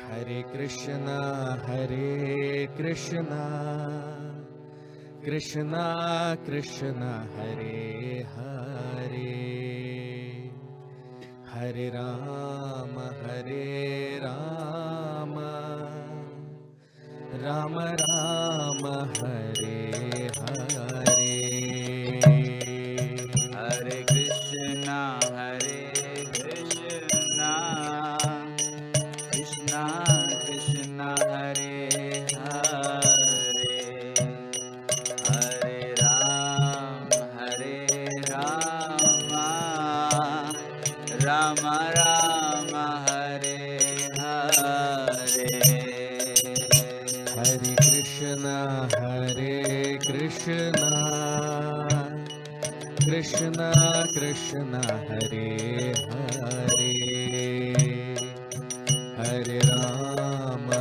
Hare Krishna, Krishna Krishna Hare Hare, Hare Rama, Rama Rama, Hare Hare. Hare Krishna, Krishna Krishna Hare Hare, Hare Rama, Rama Rama, Hare Hare. Hare Krishna, Krishna Krishna Hare Hare, Hare Rama,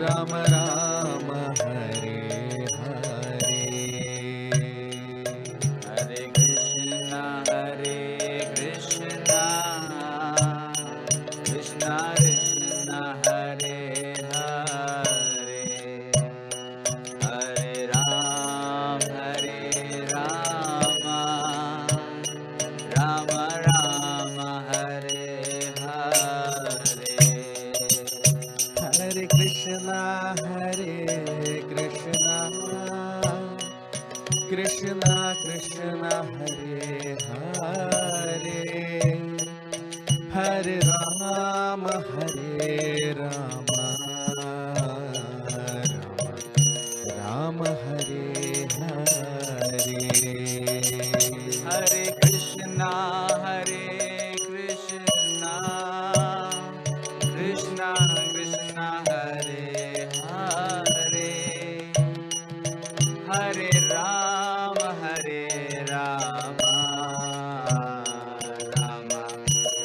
Rama Rama, Hare Hare. Hare Krishna, Krishna Krishna Hare Hare, Hare Rama, Rama Rama, Hare Hare. Hare Krishna, Krishna Krishna Hare Hare, Hare Rama, Rama Rama, Hare Hare. Hare Krishna, Krishna Krishna Hare Hare, Hare Rama, Rama Rama, Hare Hare. Hare Krishna, Krishna Krishna Hare Hare, Hare Rama,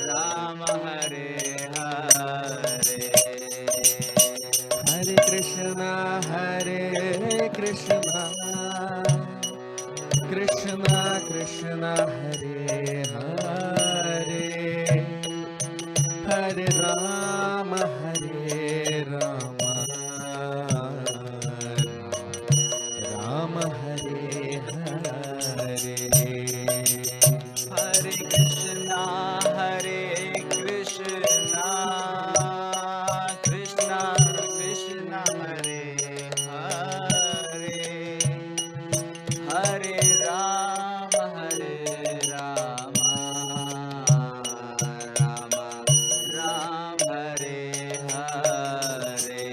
Rama Hare Hare. Hare Krishna, Krishna Krishna Hare Hare, Hare Rama, Rama Rama, Hare Hare.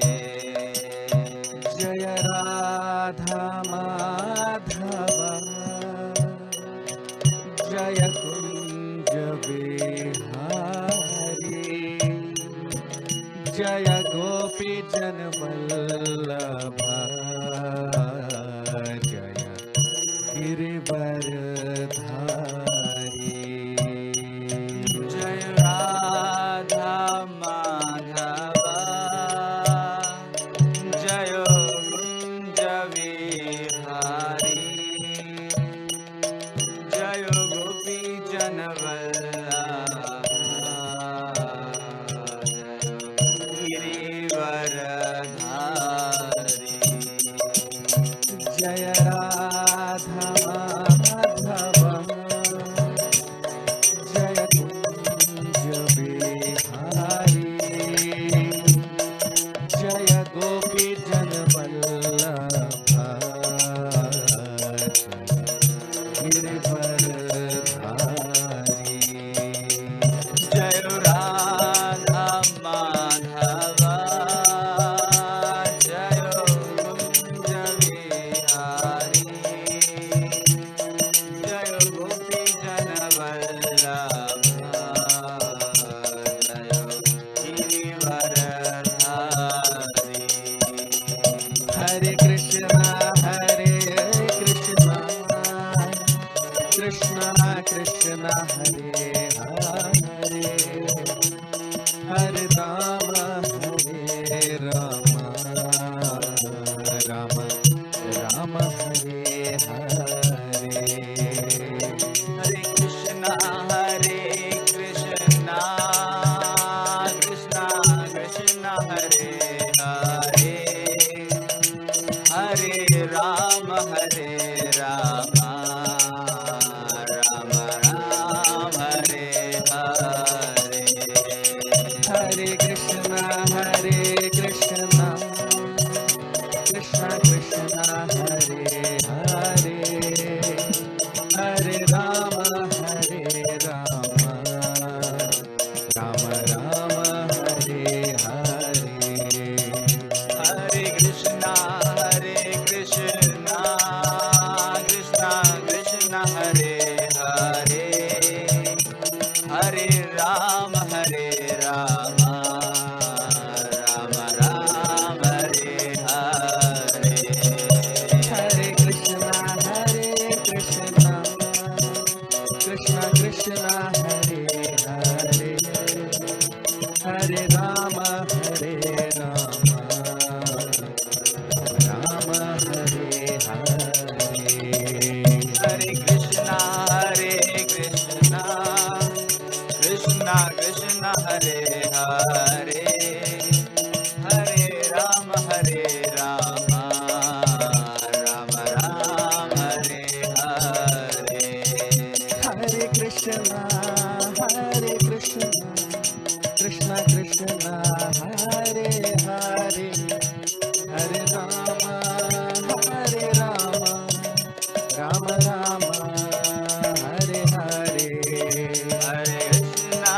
Jaya Radha Madhava, Jaya Kunja Vihari, Jaya Gopi Jana Vallabha, Jaya Girivaradhari. Jai Radha Madhava, Jai Kunja Vihari, Jai Gopi Jana Vallabha, Girivaradhari. Jaya Radha Madhava, Ram Hare Ram Ram Ram Hare Hare Hare Krishna, Krishna Krishna, Hare Hare, Hare Rama, Rama Hare Hare. Hare Krishna, Krishna Krishna, Hare Hare, Hare Rama, Rama Rama, Hare Hare. Hare Krishna, Krishna Krishna, Hare Hare, Hare Rama, Rama Rama, Hare Hare. Hare Krishna,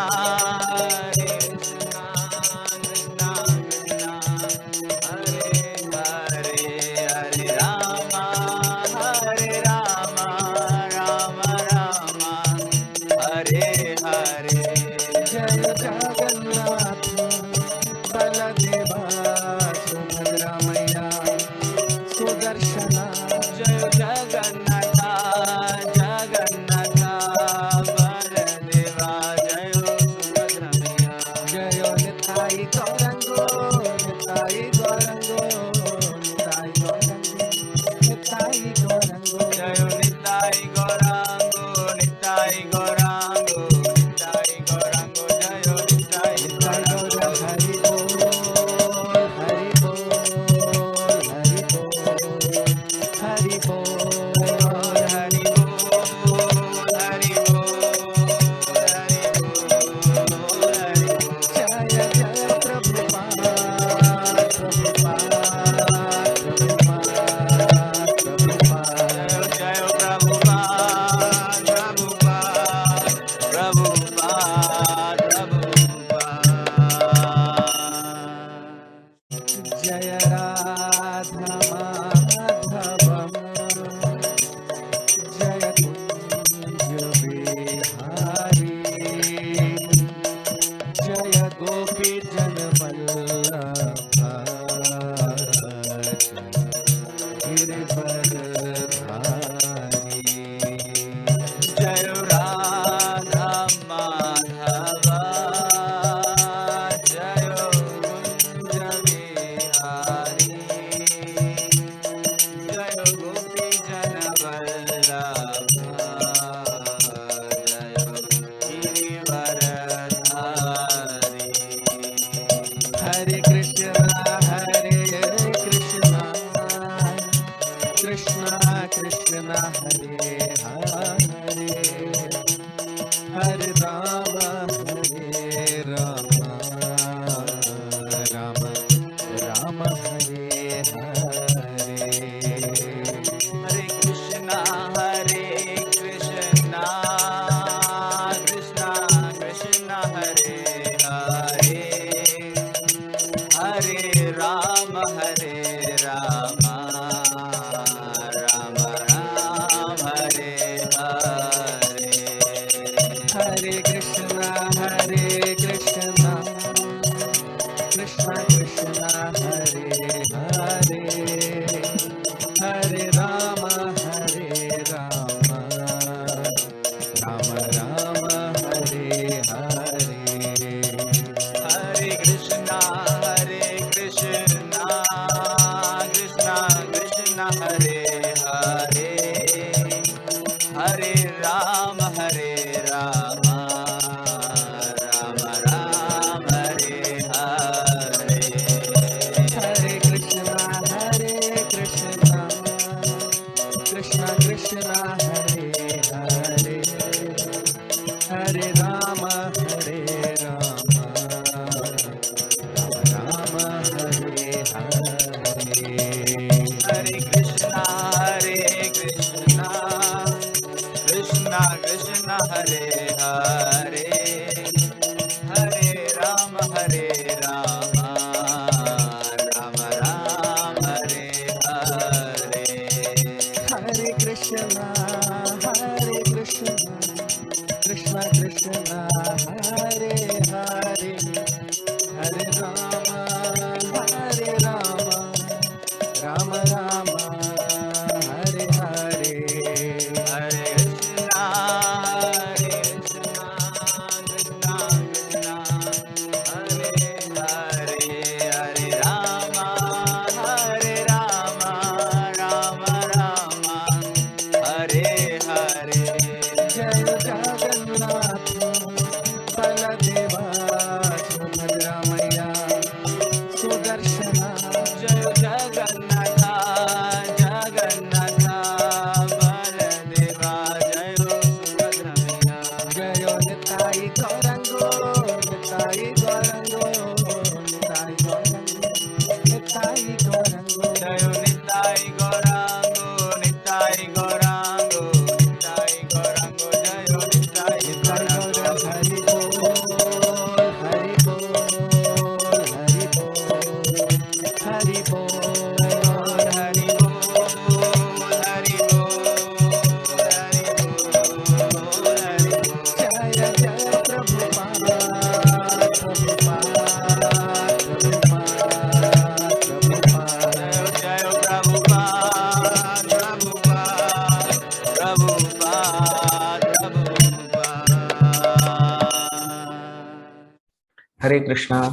Hare Krishna.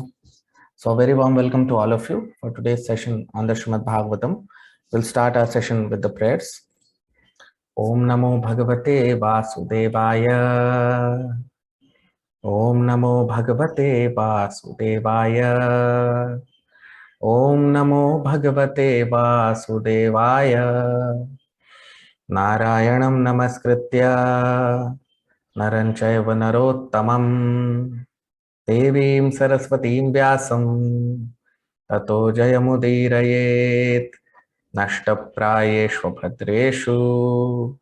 So, a very warm welcome to all of you for today's session on the Srimad Bhagavatam. We'll start our session with the prayers. Om Namo Bhagavate Vasudevaya. Om Namo Bhagavate Vasudevaya. Om Namo Bhagavate Vasudevaya. Narayanam Namaskritya Naranchayva Narottamam Devim Saraswatim Vyasam Tato Jayamudirayeet Nashtaprayeshva Bhadreshu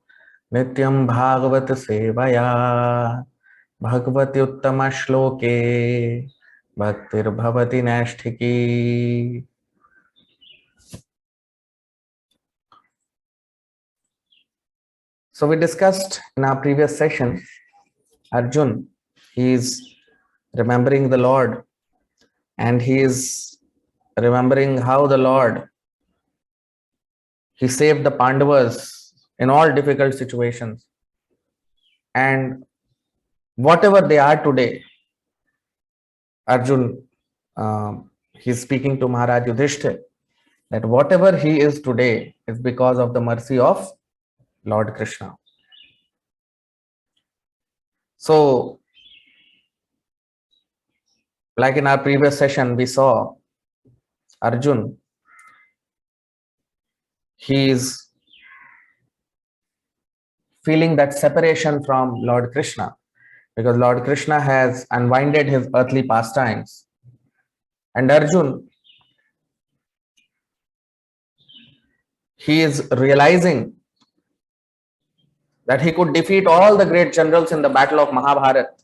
Nityam Bhagavat Sevaya Bhagavati Uttama Shloke Bhaktir Bhavati Nashtiki. So we discussed in our previous session, Arjun, he is remembering the Lord and he is remembering how the Lord, he saved the Pandavas in all difficult situations. And whatever they are today, Arjun, he's speaking to Maharaj Yudhishthir, that whatever he is today is because of the mercy of Lord Krishna. So, like in our previous session, we saw Arjun, he is feeling that separation from Lord Krishna because Lord Krishna has unwinded his earthly pastimes. And Arjun, he is realizing that he could defeat all the great generals in the battle of Mahabharat,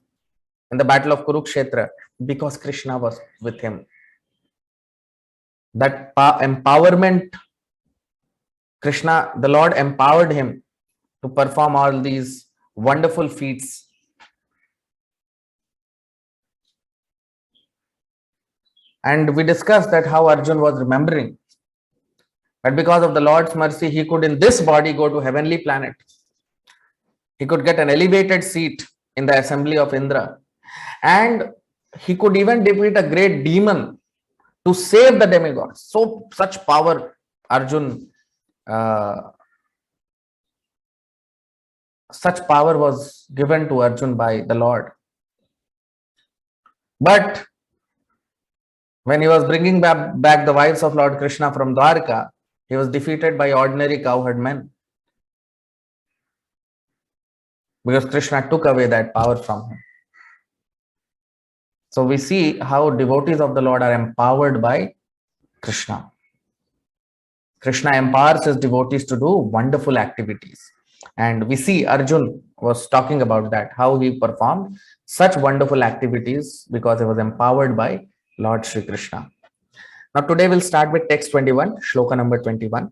in the battle of Kurukshetra, because Krishna was with him. That empowerment, Krishna, the Lord empowered him to perform all these wonderful feats. And we discussed that how Arjun was remembering that because of the Lord's mercy, he could in this body go to heavenly planet. He could get an elevated seat in the assembly of Indra. And he could even defeat a great demon to save the demigods. So such power, Arjun, such power was given to Arjun by the Lord. But when he was bringing back the wives of Lord Krishna from Dwarka, he was defeated by ordinary cowherd men. Because Krishna took away that power from him. So we see how devotees of the Lord are empowered by Krishna. Krishna empowers his devotees to do wonderful activities. And we see Arjun was talking about that, how he performed such wonderful activities because he was empowered by Lord Shri Krishna. Now today we'll start with text 21, shloka number 21.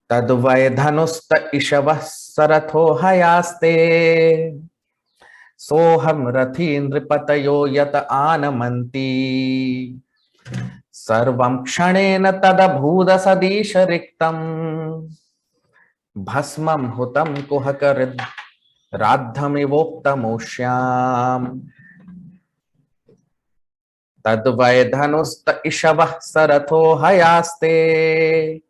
Tadvay dhanusta ishavah saratho hayaste soham rathi nripatayo yata anamanti sarvam kshanena tadabhuda sadisha riktam bhasmam hutam kuhakarid radhamivoktamushyam tadvay dhanusta ishavah saratho hayaste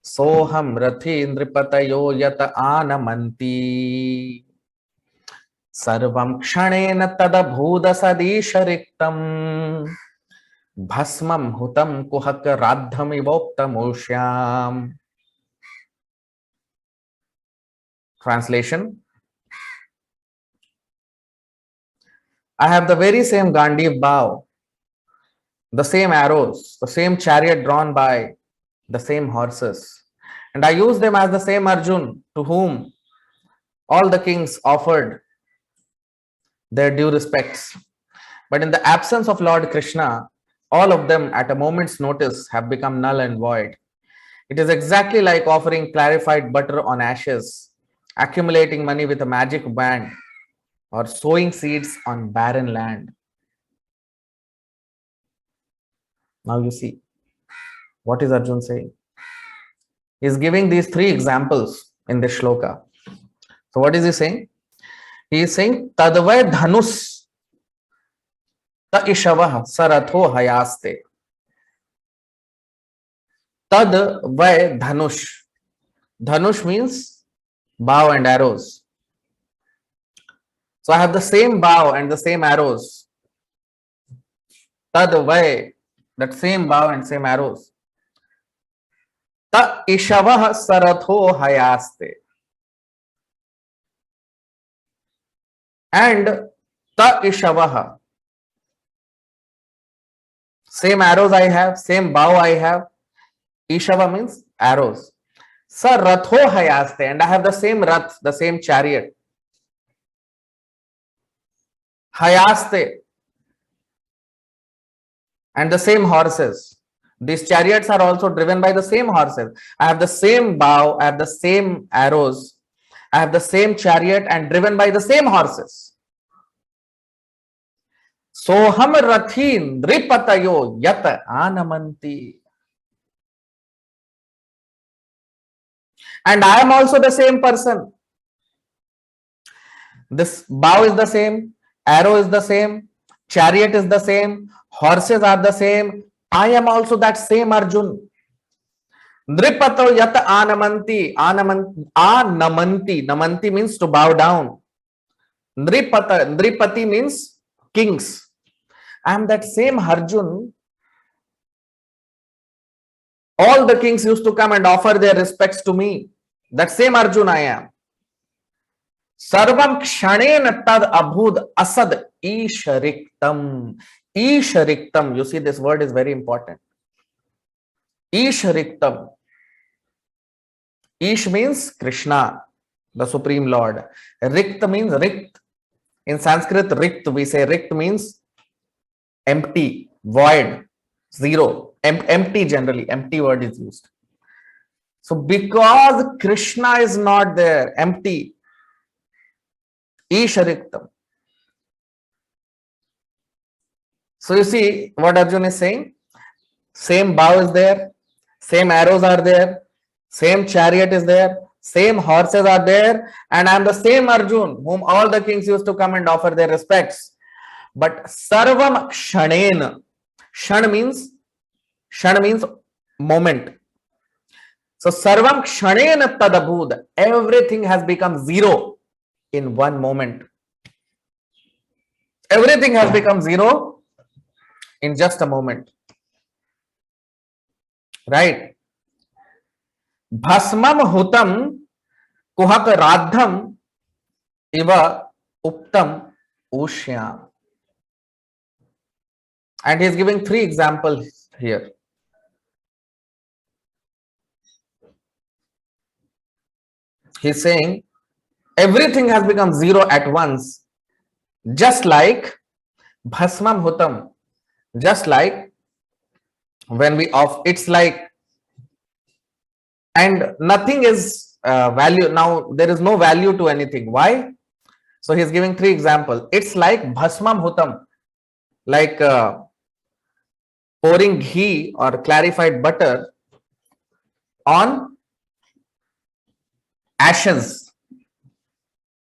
Soham rathi nripatayo yata anamanti sarvam kshanena tadabhuda sadisha riktam bhasmam hutam kuhaka radhamivoktamushyam. Translation: I have the very same Gandiv bow, the same arrows, the same chariot drawn by the same horses, and I use them as the same Arjun to whom all the kings offered their due respects. But in the absence of Lord Krishna, all of them at a moment's notice have become null and void. It is exactly like offering clarified butter on ashes, accumulating money with a magic wand, or sowing seeds on barren land. Now you see, what is Arjun saying? He is giving these three examples in this shloka. So what is he saying? He is saying Tadvay Dhanus Ta Ishavah Saratho Hayaste. Tadvay Dhanush. Dhanush means bow and arrows. So I have the same bow and the same arrows. Tadvay, that same bow and same arrows. Ta Ishavah Saratho Hayaste. And Ta Ishavaha. Same arrows I have, same bow I have. Ishava means arrows. Sa Ratho Hayaste. And I have the same Rath, the same chariot. Hayaste. And the same horses. These chariots are also driven by the same horses. I have the same bow, I have the same arrows, I have the same chariot and driven by the same horses. Soham Rathin Dripatayo Yat Anamanti. And I am also the same person. This bow is the same, arrow is the same, chariot is the same, horses are the same. I am also that same Arjun. Dripato yat anamanti. Anamanti. Namanti means to bow down. Dripati means kings. I am that same Arjun. All the kings used to come and offer their respects to me. That same Arjun I am. Sarvam kshanen tad abhud asad ishariktam. Ishariktam. You see, this word is very important. Ishariktam. Ish means Krishna, the Supreme Lord. Rikt means Rikt. In Sanskrit, Rikt, we say Rikt means empty, void, zero. Empty generally, empty word is used. So because Krishna is not there, empty, Ishariktam. So you see what Arjuna is saying? Same bow is there, same arrows are there, same chariot is there, same horses are there, and I am the same Arjun whom all the kings used to come and offer their respects. But Sarvam Kshanen. Shan means moment. So Sarvam Kshanen Tadabhud. Everything has become zero in one moment. Everything has become zero in just a moment. Right? Bhasmam hutam kuhak radham iva uptam ushyam. And he is giving 3 examples here. He is saying everything has become zero at once, just like bhasmam hutam. Just like when we off, it's like, and nothing is value. Now there is no value to anything. Why? So he's giving 3 examples. It's like bhasmam hutam, like pouring ghee or clarified butter on ashes.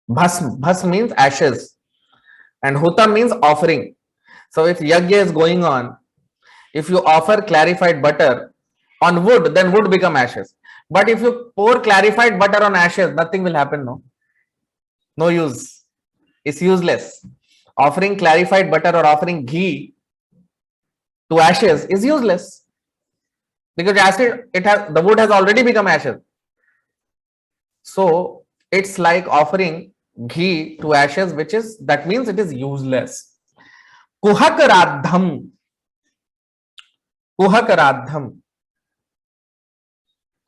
Bhasm means ashes, and hutam means offering. So if yajna is going on, if you offer clarified butter on wood, then wood become ashes. But if you pour clarified butter on ashes, nothing will happen. No use. It's useless. Offering clarified butter or offering ghee to ashes is useless, because acid, the wood has already become ashes. So it's like offering ghee to ashes, that means it is useless. Kuhak radham. Kuhak radham.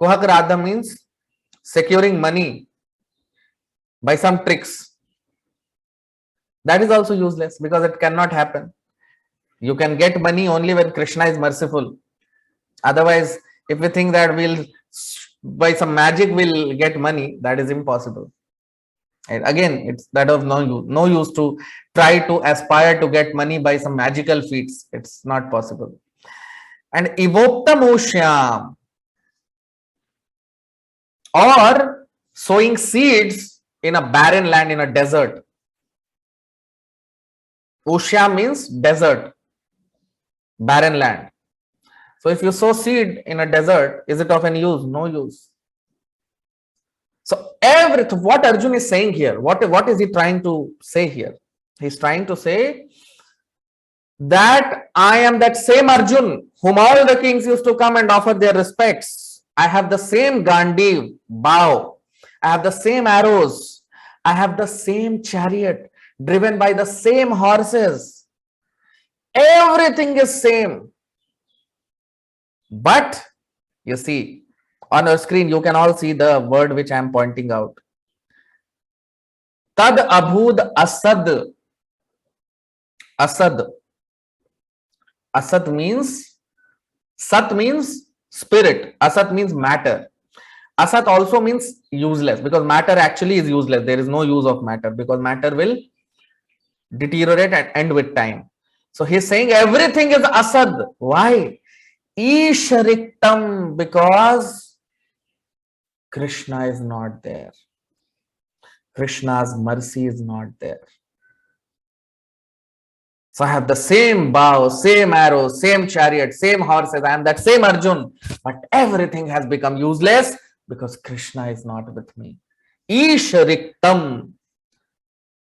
Kuhak radham means securing money by some tricks. That is also useless, because it cannot happen. You can get money only when Krishna is merciful. Otherwise, if we think that by some magic we'll get money, that is impossible. And again, it's that of no use to try to aspire to get money by some magical feats. It's not possible. And ivoptam ushyam, or sowing seeds in a barren land, in a desert. Ushya means desert, barren land. So if you sow seed in a desert, is it of any use? No use. So everything, what Arjun is saying here, what is he trying to say here? He's trying to say that I am that same Arjun whom all the kings used to come and offer their respects. I have the same Gandiv bow. I have the same arrows. I have the same chariot driven by the same horses. Everything is same. But you see, on your screen, you can all see the word which I am pointing out. Tad abhud asad. Asad. Asat means, Sat means spirit. Asat means matter. Asat also means useless, because matter actually is useless. There is no use of matter because matter will deteriorate and end with time. So he's saying everything is asad. Why? Ishariktam, because Krishna is not there. Krishna's mercy is not there. So I have the same bow, same arrow, same chariot, same horses. I am that same Arjun, but everything has become useless because Krishna is not with me. Ishariktam.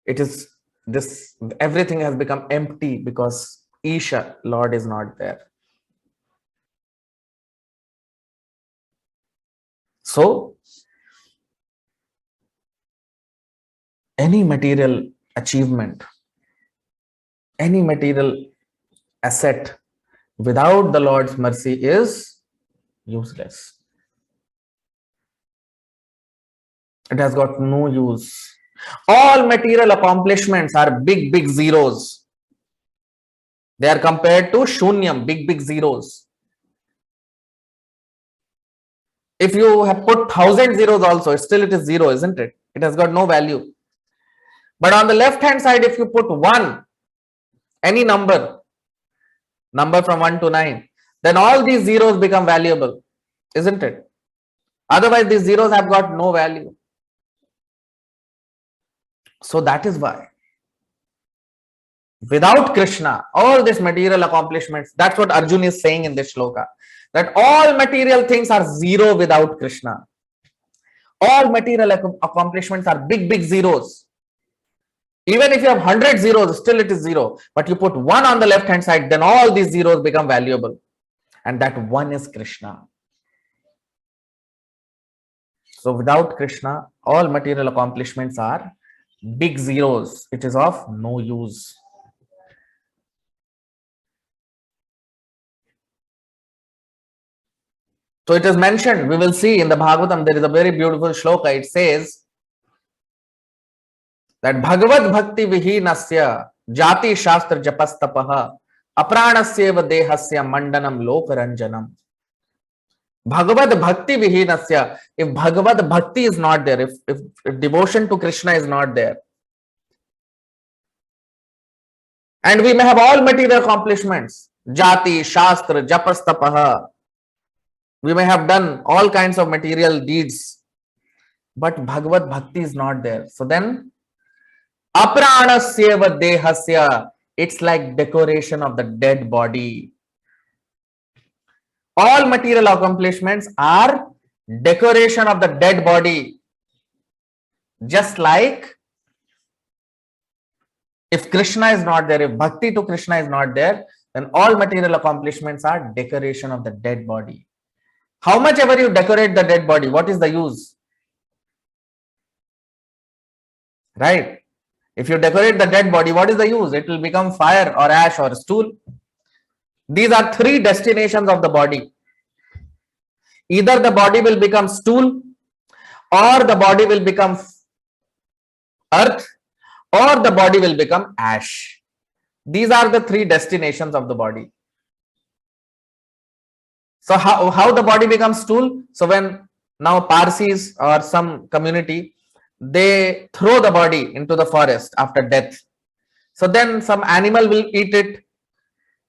It is this, everything has become empty because Isha, Lord, is not there. So any material achievement, any material asset without the Lord's mercy is useless. It has got no use. All material accomplishments are big, big zeros. They are compared to shunyam, big, big zeros. If you have put 1,000 zeros also, still it is zero, isn't it? It has got no value. But on the left hand side, if you put 1, any number from 1 to 9, then all these zeros become valuable, isn't it? Otherwise, these zeros have got no value. So that is why without Krishna, all these material accomplishments, that's what Arjun is saying in this shloka, that all material things are zero without Krishna. All material accomplishments are big, big zeros. Even if you have 100 zeros, still it is zero. But you put 1 on the left hand side, then all these zeros become valuable. And that 1 is Krishna. So without Krishna, all material accomplishments are big zeros. It is of no use. So it is mentioned, we will see in the Bhagavatam, there is a very beautiful shloka. It says that Bhagavad Bhakti Vihinasya Jati Shastra Japastapaha Apranasya Dehasya Mandanam Lokaranjanam. Bhagavad Bhakti Vihinasya, if Bhagavad Bhakti is not there, if devotion to Krishna is not there, and we may have all material accomplishments, Jati, Shastra, Japastapaha, we may have done all kinds of material deeds, but Bhagavad Bhakti is not there. So then, Apranasya Dehasya, it's like decoration of the dead body. All material accomplishments are decoration of the dead body. Just like if Krishna is not there, if bhakti to Krishna is not there, then all material accomplishments are decoration of the dead body. How much ever you decorate the dead body, what is the use? Right? If you decorate the dead body, what is the use? It will become fire or ash or stool. These are 3 destinations of the body. Either the body will become stool, or the body will become earth, or the body will become ash. These are the 3 destinations of the body. So how the body becomes stool? So when now Parsis or some community, they throw the body into the forest after death. So then some animal will eat it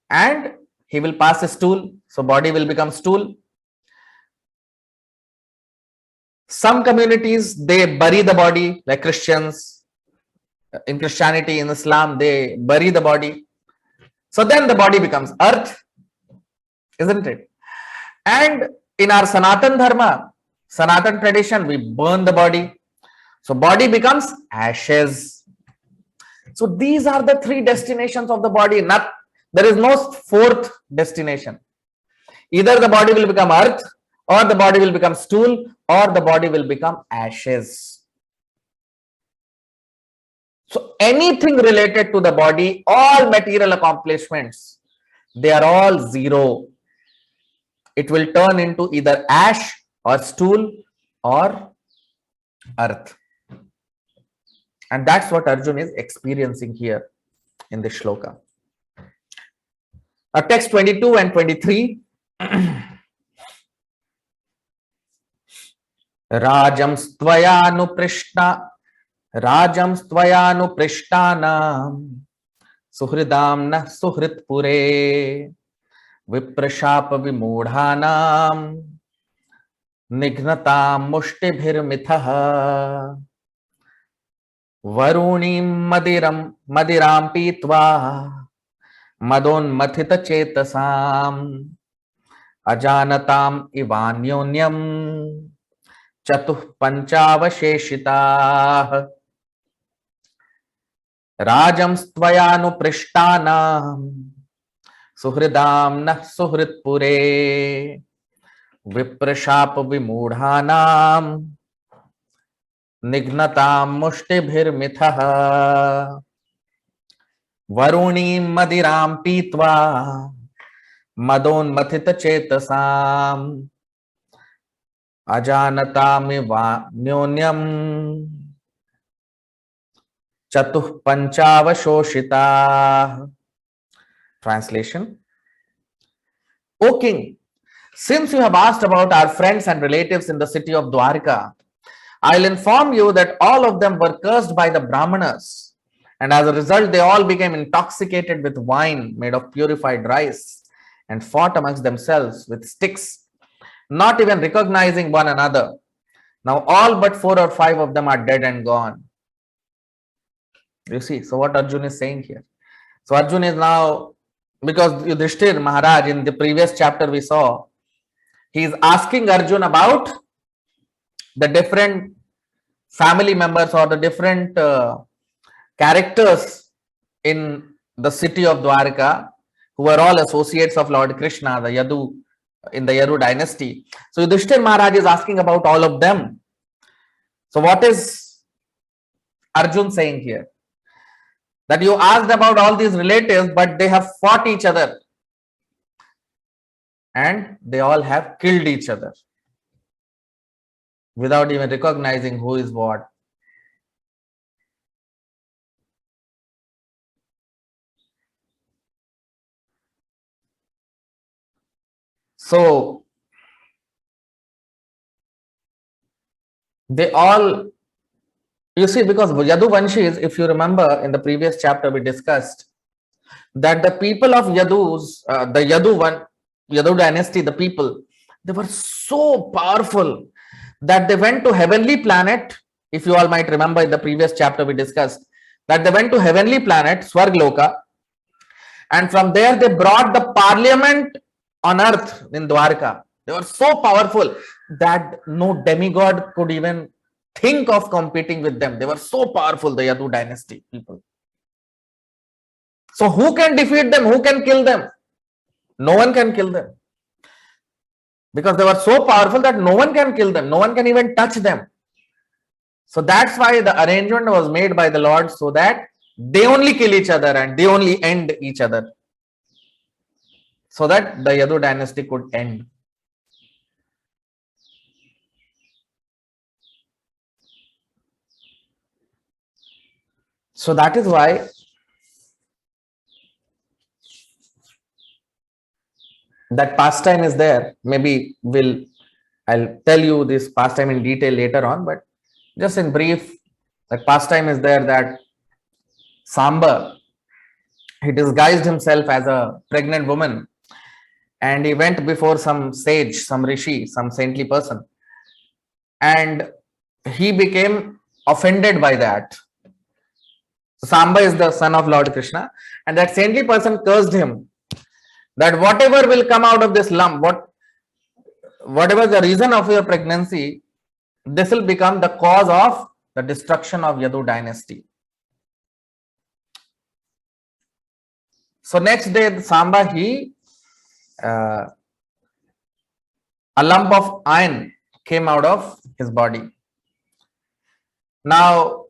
and he will pass a stool. So body will become stool. Some communities, they bury the body, like Christians, In Christianity, in Islam, they bury the body. So then the body becomes earth, isn't it? And in our Sanatan Dharma, Sanatan tradition, we burn the body. So body becomes ashes. So these are the three destinations of the body. Not, there is no fourth destination. Either the body will become earth, or the body will become stool, or the body will become ashes. So anything related to the body, all material accomplishments, they are all zero. It will turn into either ash or stool or earth. And that's what Arjun is experiencing here in this shloka. Now, text 22 and 23. Rajam stvayanu prishtanam suhridamna suhritpure viprashapa vimudhanam nignatam mushtibhirmitah varunim madiram pitva madonmathita chetasam ajanatam ivanyonyam chatuh panchavasheshitah rajam stvayanu prishtanam suhridamna suhritpure viprashapa vimudhanam nignatam mushtibhirmithah varunim madiram pitva madonmathita chetasam ajanatamiva nyonyam chatuh panchavashoshita. Translation. O king, since you have asked about our friends and relatives in the city of Dwarka, I'll inform you that all of them were cursed by the Brahmanas, and as a result they all became intoxicated with wine made of purified rice and fought amongst themselves with sticks, not even recognizing one another. Now all but 4 or 5 of them are dead and gone. You see, so what Arjun is saying here. So Arjun is now, because Yudhishthir Maharaj in the previous chapter we saw, he is asking Arjun about the different family members or the different characters in the city of Dwarka who are all associates of Lord Krishna, the Yadu, in the Yadu dynasty. So Yudhishthir Maharaj is asking about all of them. So what is Arjun saying here? That you asked about all these relatives, but they have fought each other and they all have killed each other without even recognizing who is what. So they all, you see, because Yadu Vanshis, if you remember in the previous chapter we discussed that the people of Yadus, the Yadu dynasty, the people, they were so powerful that they went to heavenly planet. If you all might remember in the previous chapter we discussed that they went to heavenly planet, Swargloka, and from there they brought the parliament on earth in Dwarka. They were so powerful that no demigod could even think of competing with them. They were so powerful, the Yadu dynasty people. So who can defeat them? Who can kill them? No one can kill them. Because they were so powerful that no one can kill them. No one can even touch them. So that's why the arrangement was made by the Lord, so that they only kill each other and they only end each other. So that the Yadu dynasty could end. So that is why that pastime is there. Maybe I'll tell you this pastime in detail later on, but just in brief, that pastime is there that Samba, he disguised himself as a pregnant woman and he went before some sage, some rishi, some saintly person, and he became offended by that. So Samba is the son of Lord Krishna, and that saintly person cursed him that whatever will come out of this lump, whatever the reason of your pregnancy, this will become the cause of the destruction of Yadu dynasty. So next day, Samba, a lump of iron came out of his body. Now,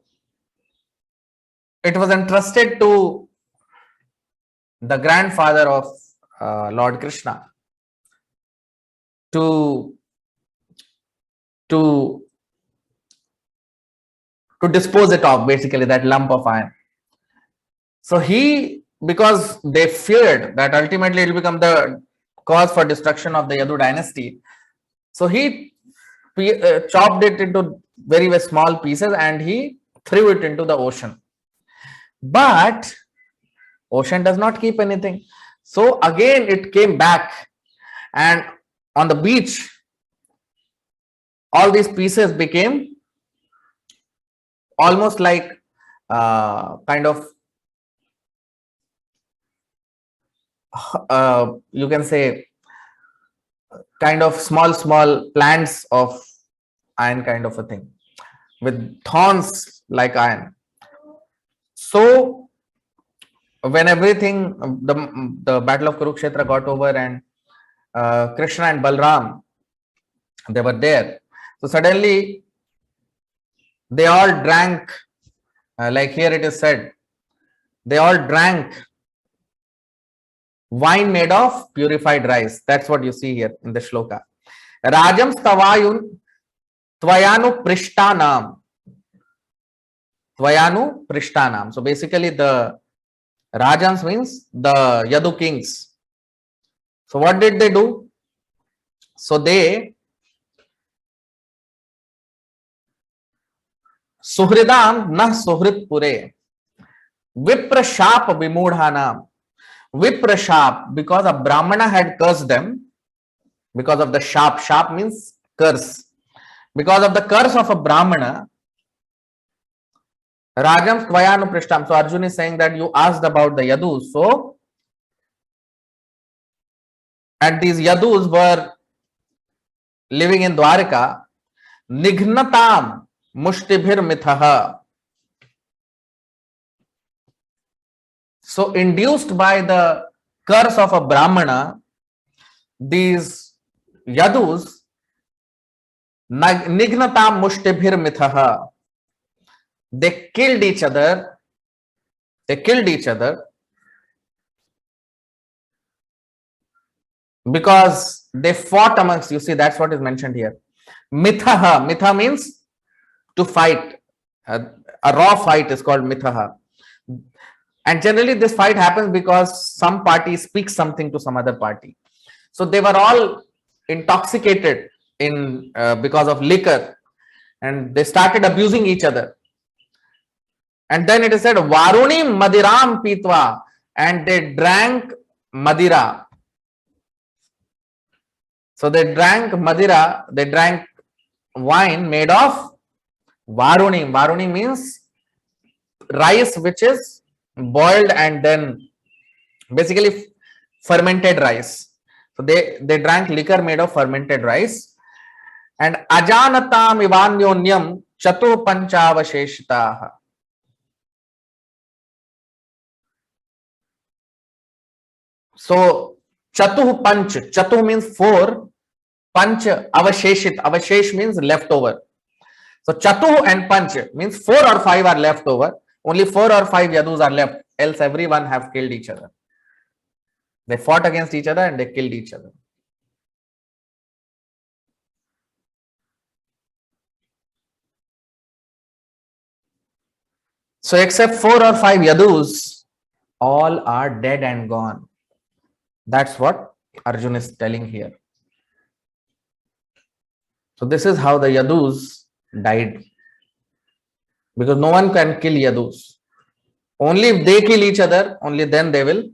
it was entrusted to the grandfather of Lord Krishna to dispose it of, basically, that lump of iron. So because they feared that ultimately it will become the cause for destruction of the Yadu dynasty, so he chopped it into very, very small pieces and he threw it into the ocean. But ocean does not keep anything. So again it came back, and on the beach, all these pieces became almost like kind of you can say kind of small plants of iron, kind of a thing with thorns like iron. So when everything, the battle of Kurukshetra got over, and Krishna and Balram, they were there. So suddenly they all drank, like here it is said, they all drank wine made of purified rice. That's what you see here in the shloka. Rajam stavayun tvayanu prishtanam. Tvayanu prishtanam. So basically the Rajans means the Yadu kings. So what did they do? So they Suhridam nah suhrid pure Viprashap vimudhanam. Viprashap, because a Brahmana had cursed them because of the shap. Shap means curse. Because of the curse of a Brahmana, Rajam Tvayanu Prishtam. So Arjun is saying that you asked about the Yadus. So, and these Yadus were living in Dwarika. Nighnatam Mushtibhir Mithaha. So induced by the curse of a Brahmana, these Yadus, Nignatam Mushtibhir Mithaha, they killed each other. They killed each other because they fought amongst, you see, that's what is mentioned here. Mithaha, mitha means to fight. A raw fight is called mithaha. And generally this fight happens because some party speaks something to some other party. So they were all intoxicated because of liquor, and they started abusing each other. And then it is said, Varuni Madiram Pitva, and they drank Madira. So they drank Madira, they drank wine made of Varuni. Varuni means rice which is boiled and then basically fermented rice. So they drank liquor made of fermented rice. And Ajanatam Ivanyonyam Chatu Panchavasheshitaha. So Chatuh Panch, Chatuh means 4, Panch Avasheshit, Avashesh means leftover. So Chatuh and Panch means 4 or 5 are left over. Only 4 or 5 Yadus are left, else everyone have killed each other. They fought against each other and they killed each other. So except 4 or 5 Yadus, all are dead and gone. That's what Arjun is telling here. So this is how the Yadus died. Because no one can kill Yadus. Only if they kill each other, only then they will,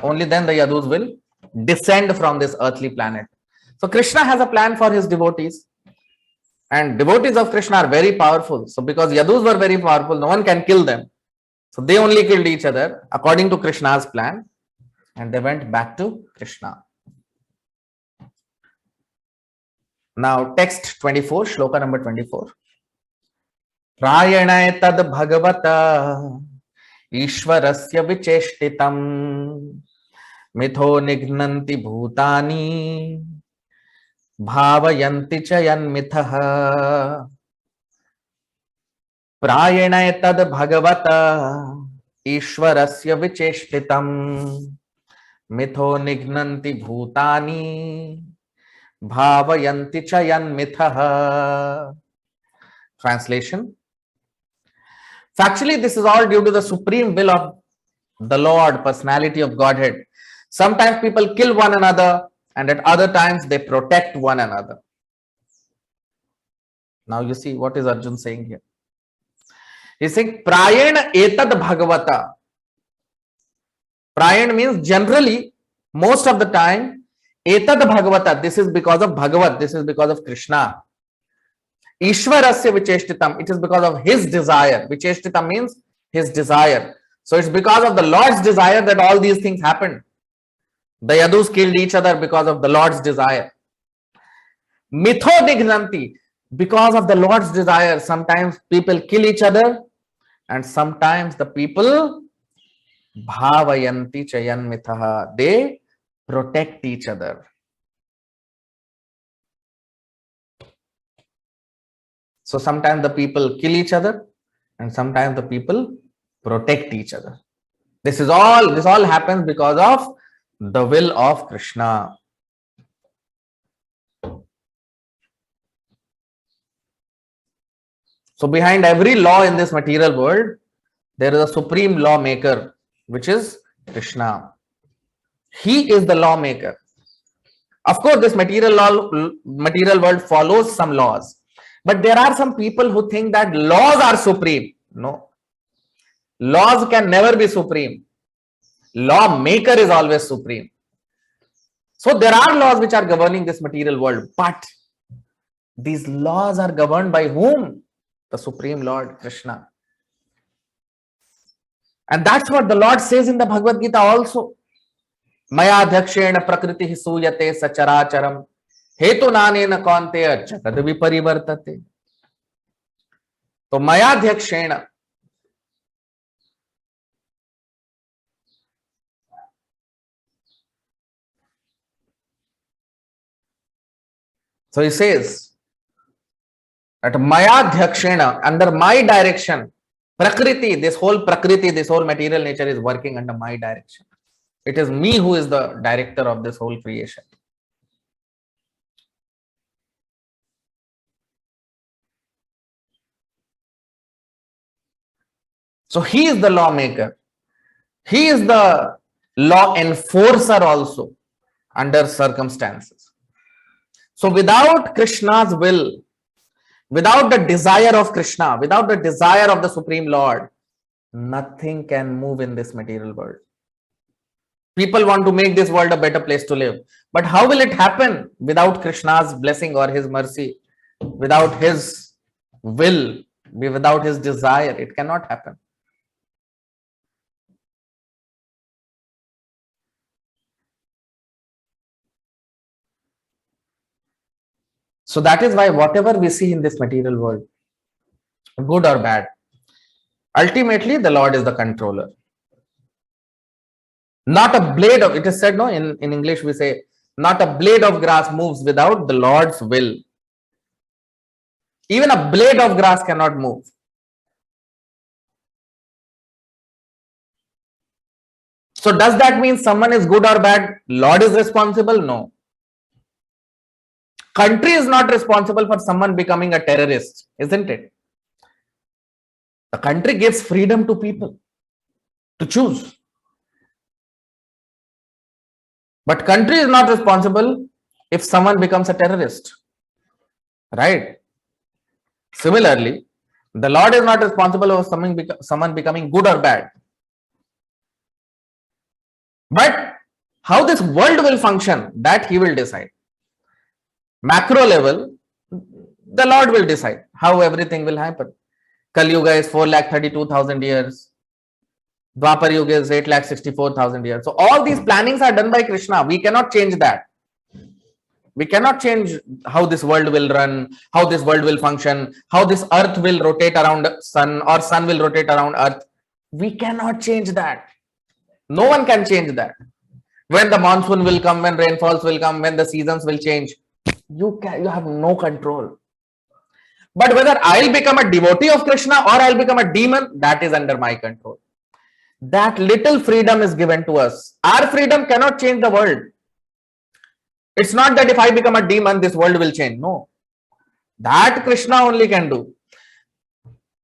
only then the Yadus will descend from this earthly planet. So Krishna has a plan for his devotees. And devotees of Krishna are very powerful. So because Yadus were very powerful, no one can kill them. So they only killed each other according to Krishna's plan, and they went back to Krishna. Now, text 24, shloka number 24. Prayana tad bhagavata ishvarasya vicheshtitam mitho nignanti bhutani bhavayanti cha yanmithaha. Prayana tad bhagavata ishvarasya vicheshtitam mitho nignanti bhutani bhavayanti cha yanmithaha. Translation. So actually, this is all due to the supreme will of the Lord, personality of Godhead. Sometimes people kill one another, and at other times they protect one another. Now you see what is Arjun saying here. He's saying, Prayena etad bhagavata. Prayan means generally, most of the time, etad bhagavata, this is because of Bhagavat, this is because of Krishna. Ishvarasya vicheshtitam, it is because of his desire. Vicheshtitam means his desire. So it's because of the Lord's desire that all these things happened. The Yadus killed each other because of the Lord's desire. Mitho nignanti, because of the Lord's desire, sometimes people kill each other, and sometimes the people bhavayanti chayanmithaha, they protect each other. So sometimes the people kill each other, and sometimes the people protect each other. This all happens because of the will of Krishna. So behind every law in this material world, there is a supreme lawmaker, which is Krishna. He is the lawmaker. Of course, this material world follows some laws. But there are some people who think that laws are supreme. No. Laws can never be supreme. Lawmaker is always supreme. So there are laws which are governing this material world. But these laws are governed by whom? The Supreme Lord, Krishna. And that's what the Lord says in the Bhagavad Gita also. Maya dhakshena prakriti suyate sacharacharam hetu nanena kaunteya jagad viparivartate. So maya dhakshena, so he says that maya dhakshena, under my direction, prakriti, this whole material nature is working under my direction. It is me who is the director of this whole creation. So he is the lawmaker. He is the law enforcer also under circumstances. So without Krishna's will, without the desire of Krishna, without the desire of the Supreme Lord, nothing can move in this material world. People want to make this world a better place to live. But how will it happen without Krishna's blessing or his mercy, without his will, without his desire? It cannot happen. So that is why whatever we see in this material world, good or bad, ultimately the Lord is the controller. Not a blade of, it is said, no, in English we say, not a blade of grass moves without the Lord's will. Even a blade of grass cannot move. So does that mean someone is good or bad? Lord is responsible? No. Country is not responsible for someone becoming a terrorist, isn't it? The country gives freedom to people to choose. But country is not responsible if someone becomes a terrorist, right? Similarly, the Lord is not responsible for someone becoming good or bad. But how this world will function, that he will decide. Macro level, the Lord will decide how everything will happen. Kali Yuga is 4,32,000 years. Dwapar Yuga is 8,64,000 years. So all these plannings are done by Krishna. We cannot change that. We cannot change how this world will run, how this world will function, how this earth will rotate around sun or sun will rotate around earth. We cannot change that. No one can change that. When the monsoon will come, when rainfalls will come, when the seasons will change, you have no control. But whether I'll become a devotee of Krishna or I'll become a demon, that is under my control. That little freedom is given to us. Our freedom cannot change the world. It's not that if I become a demon, this world will change. No. That Krishna only can do.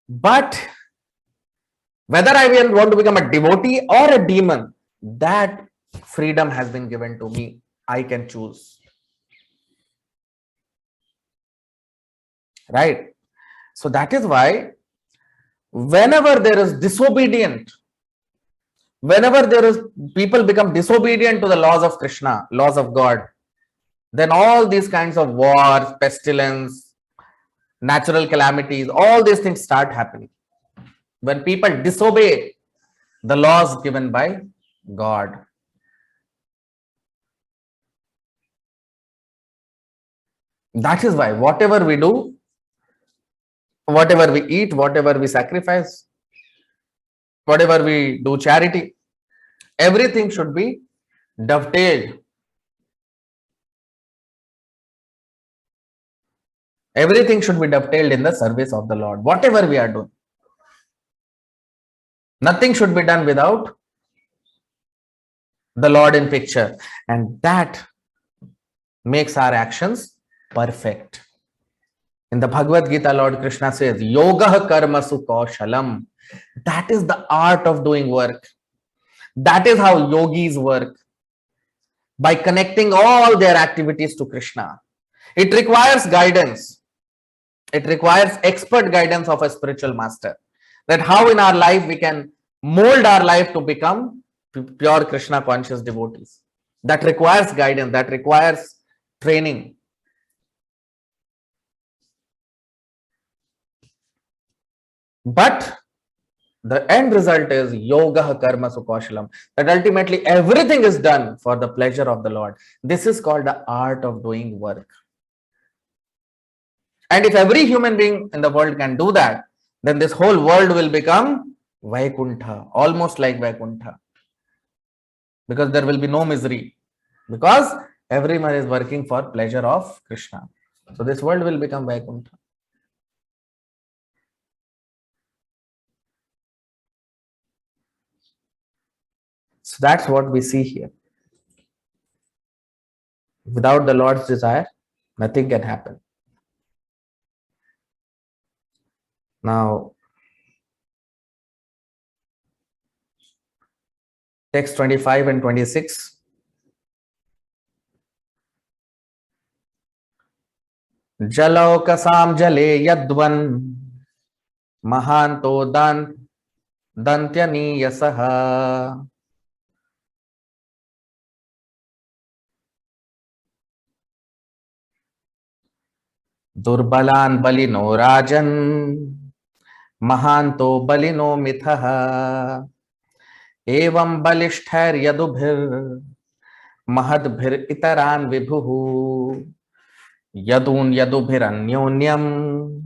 But whether I will want to become a devotee or a demon, that freedom has been given to me. I can choose. Right? So that is why whenever there is disobedient, whenever there is people become disobedient to the laws of Krishna, laws of God, then all these kinds of wars, pestilence, natural calamities, all these things start happening. When people disobey the laws given by God. That is why whatever we do, whatever we eat, whatever we sacrifice, whatever we do charity, everything should be dovetailed. Everything should be dovetailed in the service of the Lord, whatever we are doing. Nothing should be done without the Lord in picture. And that makes our actions perfect. In the Bhagavad Gita, Lord Krishna says, Yoga karmasu kaushalam. That is the art of doing work. That is how yogis work. By connecting all their activities to Krishna. It requires guidance. It requires expert guidance of a spiritual master. That how in our life we can mold our life to become pure Krishna conscious devotees. That requires guidance. That requires training. But the end result is yoga karma sukoshalam, that ultimately everything is done for the pleasure of the Lord. This is called the art of doing work. And if every human being in the world can do that, then this whole world will become Vaikuntha, almost like Vaikuntha. Because there will be no misery. Because everyone is working for pleasure of Krishna. So this world will become Vaikuntha. So that's what we see here. Without the Lord's desire, nothing can happen. Now, text 25 and 26. Jalaukasam jale yadvan mahanto dantyani yasaha. Durbalan balino rajan mahanto balino mithaha evam balishthar yadubhir mahadbhir itaran vibhuhu yadun yadubhir anyonyam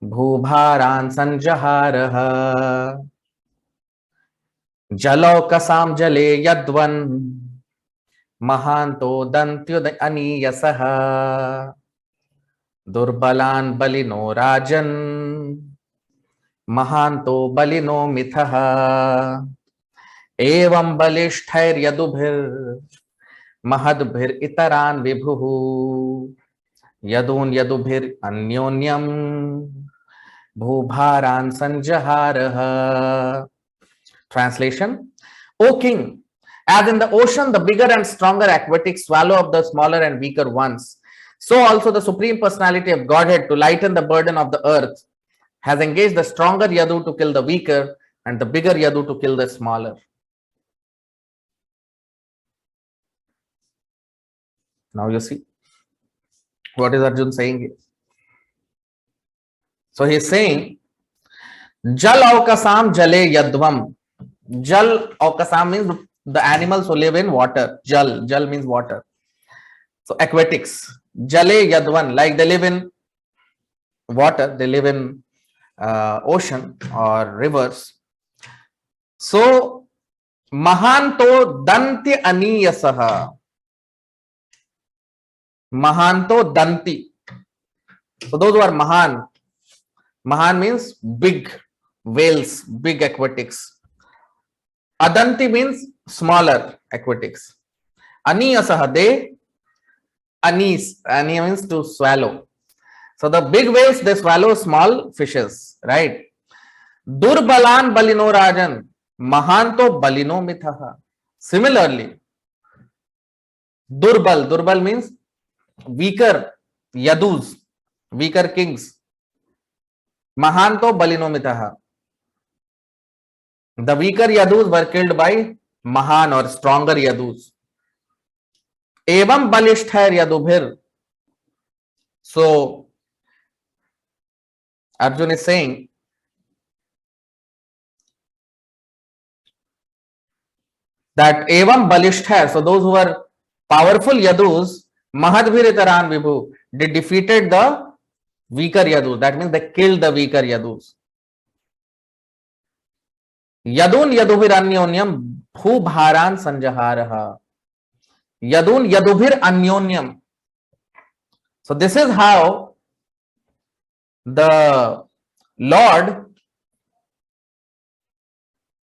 bhubharan sanjaharaha jalaukasam jale yadvan mahanto dantyani yasaha Durbalan balino rajan mahanto balino mithaha evam balishthar yadubhir mahadbhir itaran vibhuhu yadun yadubhir anyonyam bhubharan sanjaharaha. Translation: O king, as in the ocean the bigger and stronger aquatics swallow up the smaller and weaker ones, so also the Supreme Personality of Godhead, to lighten the burden of the earth, has engaged the stronger Yadu to kill the weaker and the bigger Yadu to kill the smaller. Now you see, what is Arjun saying here? So he is saying, Jal aukasam jale yadvam. Jal Aukasam means the animals who live in water. Jal means water. So aquatics. Jale Yadvan, like they live in water, they live in ocean or rivers. So Mahanto Danti Aniyasaha. Mahanto Danti. So those who are Mahan means big whales, big aquatics. Adanti means smaller aquatics. Aniyasaha, they, Ani means to swallow. So the big whales, they swallow small fishes, right? Durbalan balino rajan, mahanto balino mithaha. Similarly, Durbal means weaker yadus, weaker kings. Mahanto balino mithaha. The weaker yadus were killed by Mahan or stronger yadus. Evam balishthar yadubhir. So Arjun is saying that Evam balishthar, so those who were powerful yadus, Mahadbhiritaran Vibhu, they defeated the weaker yadus. That means they killed the weaker yadus. Yadun yadubhir anyonyam bhubharan sanjaharaha. Yadun yadubhir anyonyam. So this is how the Lord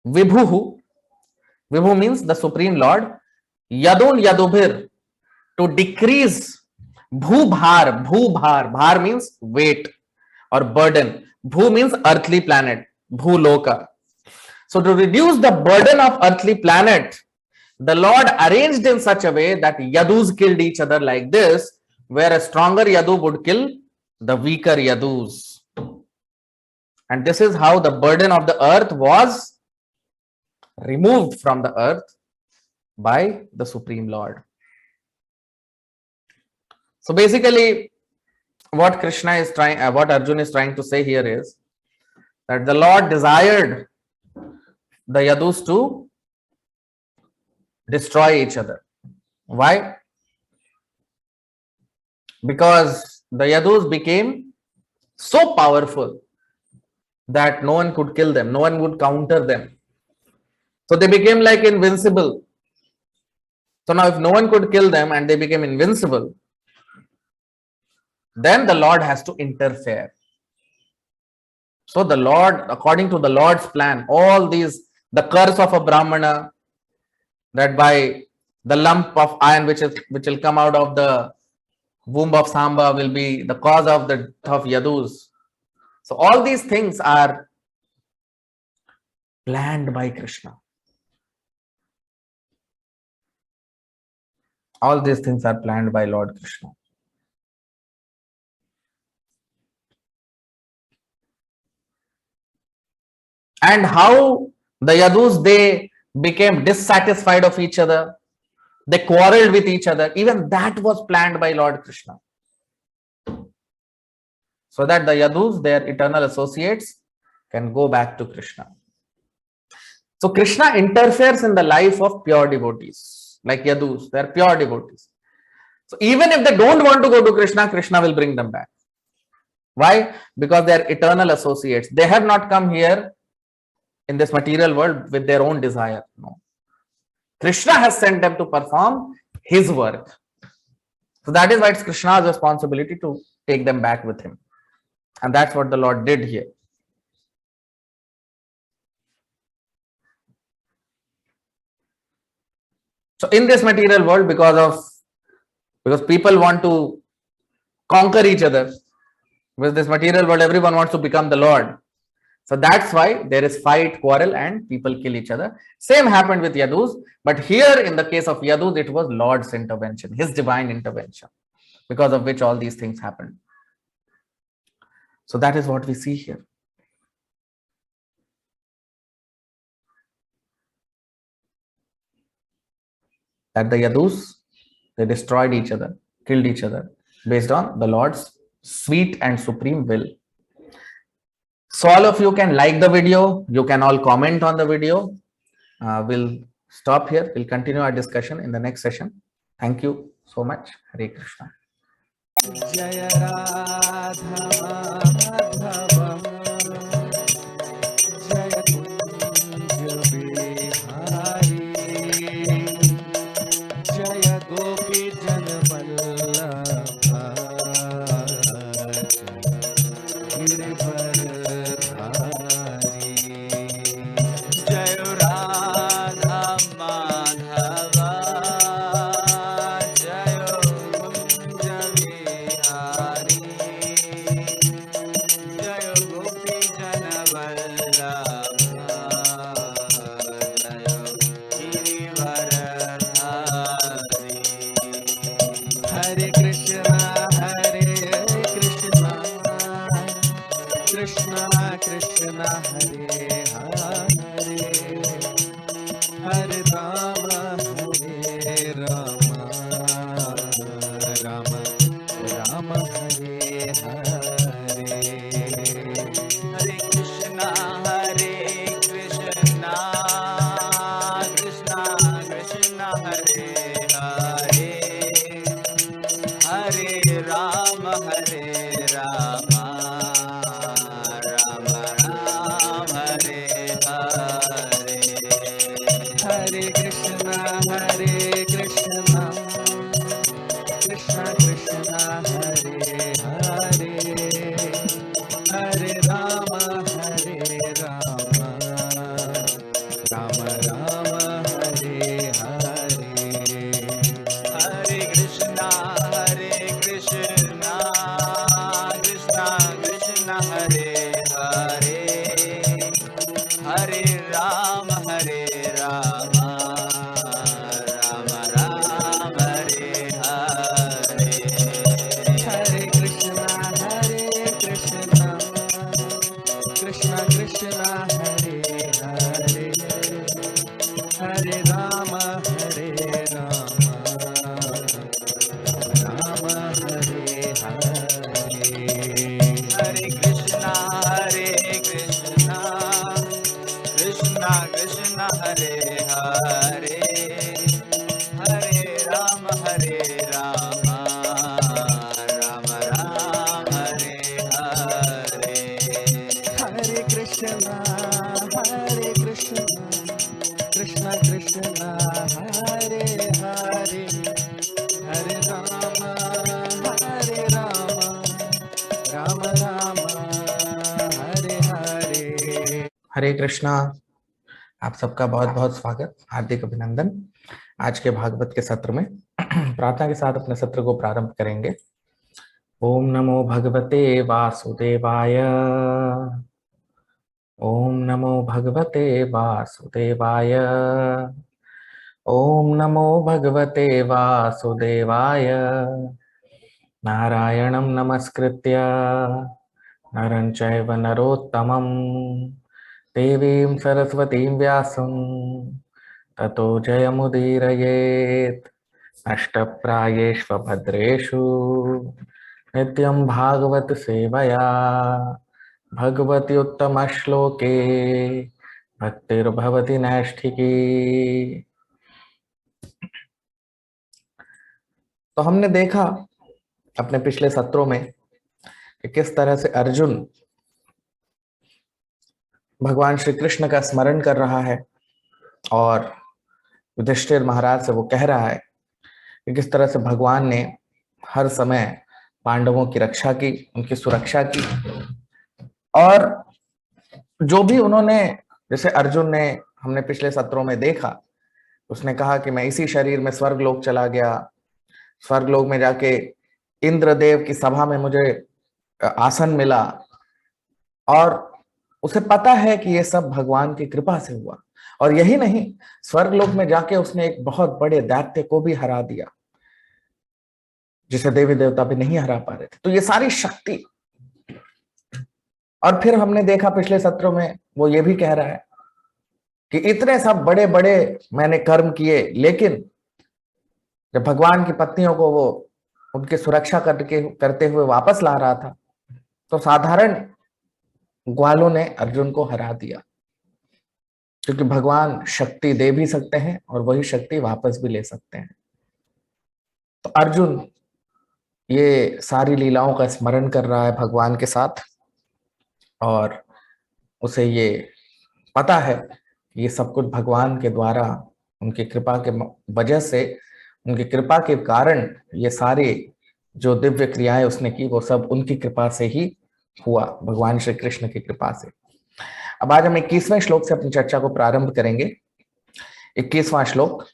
Vibhu means the Supreme Lord, Yadun Yadubhir, to decrease Bhubhar, Bhar means weight or burden. Bhu means earthly planet, Bhuloka. So to reduce the burden of earthly planet, the Lord arranged in such a way that Yadus killed each other like this, where a stronger Yadu would kill the weaker Yadus. And this is how the burden of the earth was removed from the earth by the Supreme Lord. So basically, what what Arjun is trying to say here is that the Lord desired the Yadus to destroy each other. Why? Because the Yadus became so powerful that no one could kill them, no one would counter them. So they became like invincible. So now if no one could kill them and they became invincible, then the Lord has to interfere. So the Lord, according to the Lord's plan, all these, the curse of a Brahmana, that by the lump of iron which will come out of the womb of Samba will be the cause of the death of Yadus. So all these things are planned by Krishna. All these things are planned by Lord Krishna. And how the Yadus, they became dissatisfied of each other. They quarreled with each other. Even that was planned by Lord Krishna. So that the Yadus, their eternal associates, can go back to Krishna. So Krishna interferes in the life of pure devotees, like Yadus, they are pure devotees. So even if they don't want to go to Krishna, Krishna will bring them back. Why? Because they are eternal associates. They have not come here in this material world with their own desire. No. Krishna has sent them to perform his work. So that is why it's Krishna's responsibility to take them back with him. And that's what the Lord did here. So in this material world, because people want to conquer each other, with this material world, everyone wants to become the Lord. So that's why there is fight, quarrel, and people kill each other. Same happened with Yadus, but here in the case of Yadus, it was Lord's intervention, his divine intervention, because of which all these things happened. So that is what we see here. That the Yadus, they destroyed each other, killed each other, based on the Lord's sweet and supreme will. So all of you can like the video, you can all comment on the video, We'll stop here. We'll continue our discussion in the next session. Thank you so much. Hare Krishna. जय राधा माधव जय कुंज बिहारी जय गोपी जन वल्लभ गिरिवरधारी जय राधा माधव जय कुंज बिहारी जय गोपी जन वल्लभ जय गिरिवरधारी हरे कृष्णा कृष्णा कृष्णा हरे हरे हरे राम राम राम हरे हरे हरे कृष्णा कृष्णा कृष्णा हरे हरे हरे राम राम राम हरे हरे हरे कृष्णा कृष्णा कृष्णा हरे हरे हरे राम राम राम हरे हरे हरे कृष्णा कृष्णा कृष्णा हरे हरे हरे राम राम राम हरे हरे हरे कृष्णा कृष्णा हरे हरे हरे राम राम हरे हरे हरे कृष्णा कृष्णा कृष्णा हरे हरे हरे राम राम राम हरे हरे हरे कृष्णा कृष्णा कृष्णा हरे हरे हरे राम राम राम हरे हरे हरे कृष्णा। आप सबका बहुत बहुत स्वागत, हार्दिक अभिनंदन। आज के भागवत के सत्र में प्रार्थना के साथ अपने सत्र को प्रारंभ करेंगे। ओम नमो भगवते वासुदेवाय। ओम नमो भगवते वासुदेवाय। ओम नमो भगवते वासुदेवाय। नारायणं नमस्कृत्य नरं चैव नरोत्तमं देवीं सरस्वतीं व्यासं ततो जयमुदीरयेत्। नष्टप्रायेष्वभद्रेषु नित्यं भागवत सेवया भगवति उत्तमश्लोके भक्तिर्भवति नैष्ठिकी। तो हमने देखा अपने पिछले सत्रों में कि किस तरह से अर्जुन भगवान श्री कृष्ण का स्मरण कर रहा है और युधिष्ठिर महाराज से वो कह रहा है कि किस तरह से भगवान ने हर समय पांडवों की रक्षा की, उनकी सुरक्षा की। और जो भी उन्होंने, जैसे अर्जुन ने, हमने पिछले सत्रों में देखा, उसने कहा कि मैं इसी शरीर में स्वर्गलोक चला गया, स्वर्गलोक में जाके इंद्रदेव की सभा में मुझे आसन मिला, और उसे पता है कि ये सब भगवान की कृपा से हुआ। और यही नहीं, स्वर्गलोक में जाके उसने एक बहुत बड़े दैत्य को भी हरा दिया जिसे देवी देवता भी नहीं हरा पा रहे थे। तो ये सारी शक्ति। और फिर हमने देखा पिछले सत्रों में वो ये भी कह रहा है कि इतने सब बड़े बड़े मैंने कर्म किए, लेकिन जब भगवान की पत्नियों को वो उनकी सुरक्षा करते हुए वापस ला रहा था, तो साधारण ग्वालों ने अर्जुन को हरा दिया। क्योंकि भगवान शक्ति दे भी सकते हैं और वही शक्ति वापस भी ले सकते हैं। तो अर्जुन ये सारी लीलाओं का स्मरण कर रहा है भगवान के साथ, और उसे ये पता है कि ये सब कुछ भगवान के द्वारा, उनकी कृपा के वजह से, उनकी कृपा के कारण ये सारे जो दिव्य क्रियाएं उसने की वो सब उनकी कृपा से ही हुआ, भगवान श्री कृष्ण की कृपा से। अब आज हम 21वें श्लोक से अपनी चर्चा को प्रारंभ करेंगे। 21वां श्लोक।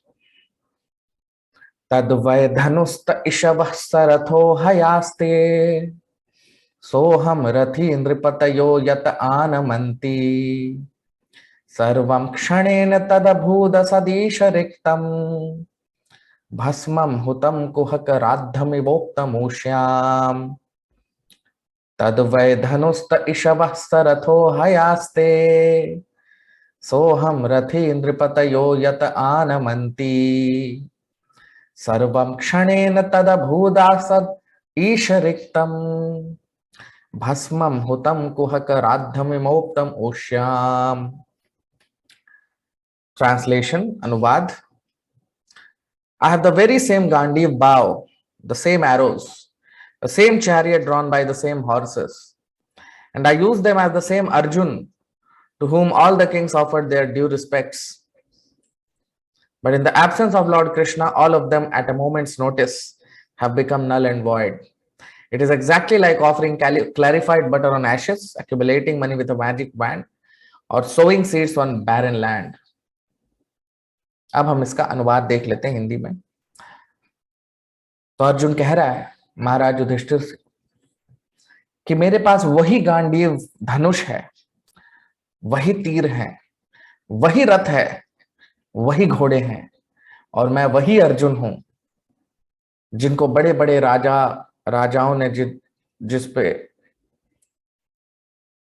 तद्वै धनुस्त इषवः सरथो हयास्ते सोहम रथी नृपतयो यत आनमन्ति सर्वं क्षणेन तदभूद सदीश रिक्तम् भस्मं हुतं कुहकराद्धमिवोक्तमूष्याम् तद्वै धनुस्त इषवः सरथो हयास्ते सोहम रथी नृपतयो यत आनमन्ति सर्वं क्षणेन तदभूदासद ईश रिक्तम् भस्मं हुतं कुहकराद्धमिवोक्तम ओष्याम। Translation, अनुवाद। I have the very same Gandiv bow, the same arrows, the same chariot drawn by the same horses, and I use them as the same Arjun to whom all the kings offered their due respects. But in the absence of Lord Krishna, all of them at a moment's notice have become null and void. It is exactly like offering clarified butter on ashes, accumulating money with a magic wand, or sowing seeds on barren land. अब हम इसका अनुवाद देख लेते हैं हिंदी में। तो अर्जुन कह रहा है महाराज युधिष्ठिर से कि मेरे पास वही गांडीव धनुष है, वही तीर है, वही रथ है, वही घोड़े हैं, और मैं वही अर्जुन हूं जिनको बड़े बड़े राजाओं ने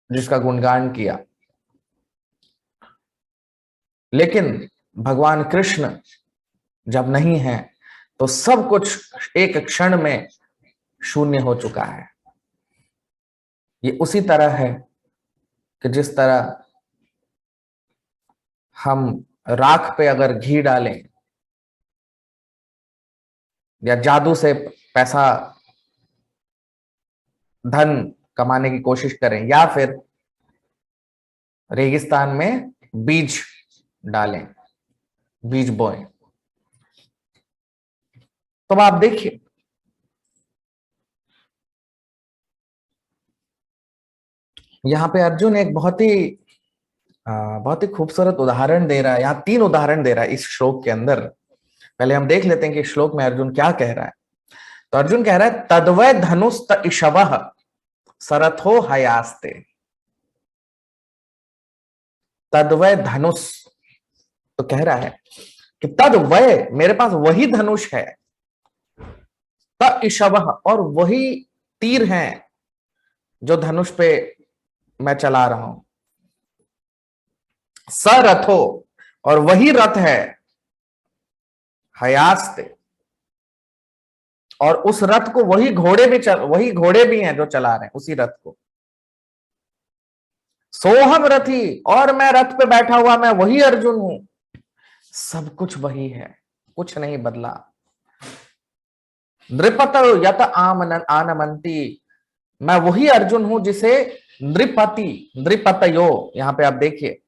जिसका गुणगान किया। लेकिन भगवान कृष्ण जब नहीं है तो सब कुछ एक क्षण में शून्य हो चुका है। ये उसी तरह है कि जिस तरह हम राख पे अगर घी डालें या जादू से पैसा धन कमाने की कोशिश करें, या फिर रेगिस्तान में बीज डालें, बीज बोएं। तो आप देखिए यहां पे अर्जुन एक बहुत ही खूबसूरत उदाहरण दे रहा है। यहां 3 उदाहरण दे रहा है इस श्लोक के अंदर। पहले हम देख लेते हैं कि श्लोक में अर्जुन क्या कह रहा है। तो अर्जुन कह रहा है तद्वै धनुस्त इषवः सरथो हयास्ते। तद्वै धनुष, तो कह रहा है कि तद्वै मेरे पास वही धनुष है, त इषवः और वही तीर हैं जो धनुष पे मैं चला रहा हूं, सरथो और वही रथ है, हयास्ते और उस रथ को वही घोड़े भी हैं जो चला रहे हैं उसी रथ को। सोहम रथी और मैं रथ पे बैठा हुआ मैं वही अर्जुन हूं। सब कुछ वही है, कुछ नहीं बदला। नृपत यत आनमंती, मैं वही अर्जुन हूं जिसे नृपतयो, यहां पे आप देखिए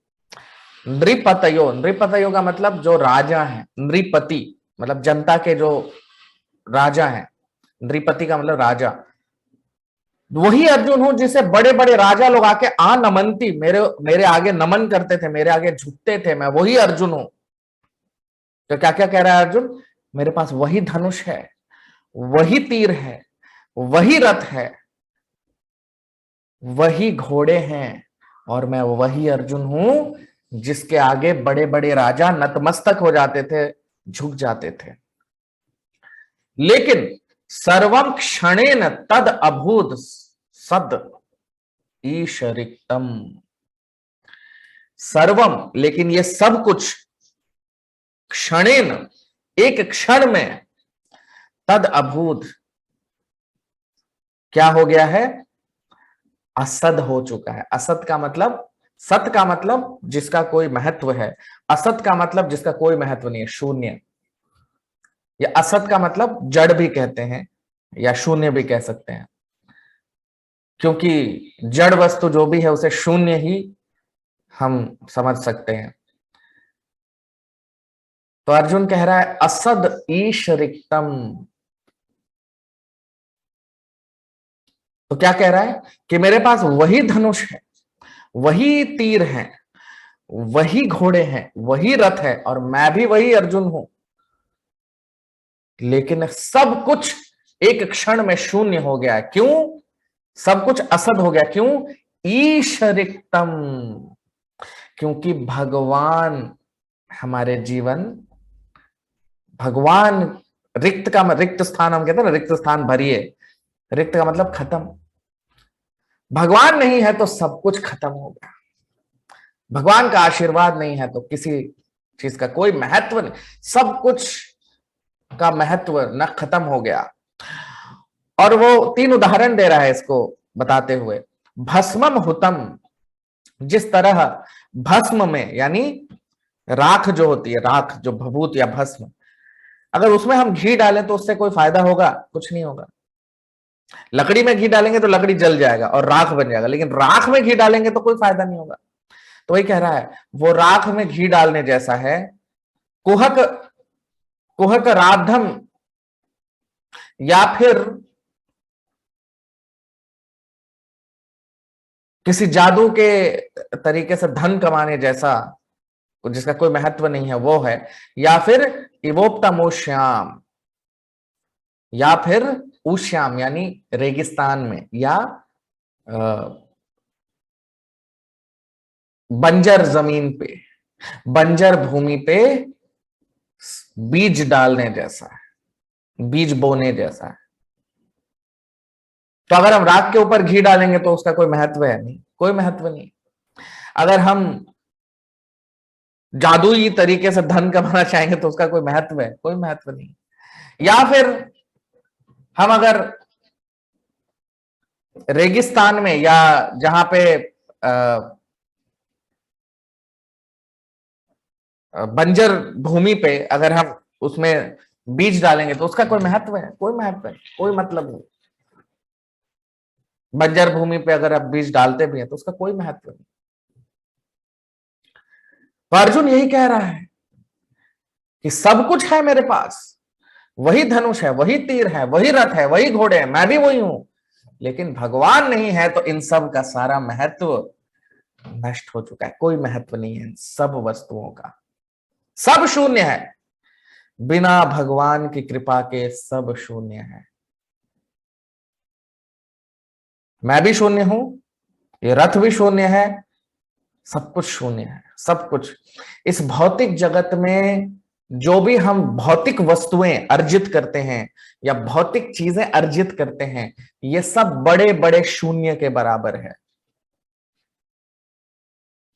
नृपतयो का मतलब जो राजा है, नृपति मतलब जनता के जो राजा हैं, नृपति का मतलब राजा। वही अर्जुन हूं जिसे बड़े बड़े राजा लोग आके नमनती, मेरे आगे नमन करते थे, मेरे आगे झुकते थे, मैं वही अर्जुन हूं। तो क्या क्या कह रहा है अर्जुन? मेरे पास वही धनुष है, वही तीर है, वही रथ है, वही घोड़े हैं, और मैं वही अर्जुन हूं जिसके आगे बड़े बड़े राजा नतमस्तक हो जाते थे, झुक जाते थे। लेकिन सर्वम क्षणेन तद अभूत सद ईशरिक्तम। सर्वम, लेकिन ये सब कुछ क्षणेन, एक क्षण में, तद अभूत क्या हो गया है? असद हो चुका है। असद का मतलब सत का मतलब जिसका कोई महत्व है, असत का मतलब जिसका कोई महत्व नहीं है, शून्य। या असत का मतलब जड़ भी कहते हैं या शून्य भी कह सकते हैं, क्योंकि जड़ वस्तु जो भी है उसे शून्य ही हम समझ सकते हैं। तो अर्जुन कह रहा है असद ईश रिक्तम। तो क्या कह रहा है कि मेरे पास वही धनुष है, वही तीर है, वही घोड़े हैं, वही रथ है, और मैं भी वही अर्जुन हूं, लेकिन सब कुछ एक क्षण में शून्य हो गया। क्यों? सब कुछ असद हो गया। क्यों? ईश रिक्तम, क्योंकि भगवान हमारे जीवन, भगवान रिक्त का रिक्त स्थान हम कहते हैं ना, रिक्त स्थान भरिए। रिक्त का मतलब खत्म। भगवान नहीं है तो सब कुछ खत्म हो गया। भगवान का आशीर्वाद नहीं है तो किसी चीज का कोई महत्व नहीं, सब कुछ का महत्व न खत्म हो गया। और वो 3 उदाहरण दे रहा है इसको बताते हुए। भस्मम हुतम, जिस तरह भस्म में, यानी राख जो होती है, राख जो भभूत या भस्म, अगर उसमें हम घी डालें तो उससे कोई फायदा होगा? कुछ नहीं होगा। लकड़ी में घी डालेंगे तो लकड़ी जल जाएगा और राख बन जाएगा, लेकिन राख में घी डालेंगे तो कोई फायदा नहीं होगा। तो वही कह रहा है, वो राख में घी डालने जैसा है। कुहक, कुहक राधम, या फिर किसी जादू के तरीके से धन कमाने जैसा, जिसका कोई महत्व नहीं है, वो है। या फिर इवोप्तमोश्याम, या फिर उश्याम यानी रेगिस्तान में, या बंजर जमीन पे, बंजर भूमि पे बीज डालने जैसा है, बीज बोने जैसा है। तो अगर हम राख के ऊपर घी डालेंगे तो उसका कोई महत्व है? नहीं, कोई महत्व नहीं। अगर हम जादुई तरीके से धन कमाना चाहेंगे तो उसका कोई महत्व है? कोई महत्व नहीं। या फिर हम अगर रेगिस्तान में या जहां पे बंजर भूमि पे अगर हम उसमें बीज डालेंगे तो उसका कोई महत्व है? कोई महत्व है, कोई मतलब नहीं। बंजर भूमि पे अगर आप बीज डालते भी हैं तो उसका कोई महत्व नहीं। तो अर्जुन यही कह रहा है कि सब कुछ है मेरे पास, वही धनुष है, वही तीर है, वही रथ है, वही घोड़े हैं, मैं भी वही हूं, लेकिन भगवान नहीं है तो इन सब का सारा महत्व नष्ट हो चुका है। कोई महत्व नहीं है इन सब वस्तुओं का, सब शून्य है। बिना भगवान की कृपा के सब शून्य है। मैं भी शून्य हूं, ये रथ भी शून्य है, सब कुछ शून्य है। सब कुछ इस भौतिक जगत में जो भी हम भौतिक वस्तुएं अर्जित करते हैं या भौतिक चीजें अर्जित करते हैं, ये सब बड़े बड़े शून्य के बराबर है।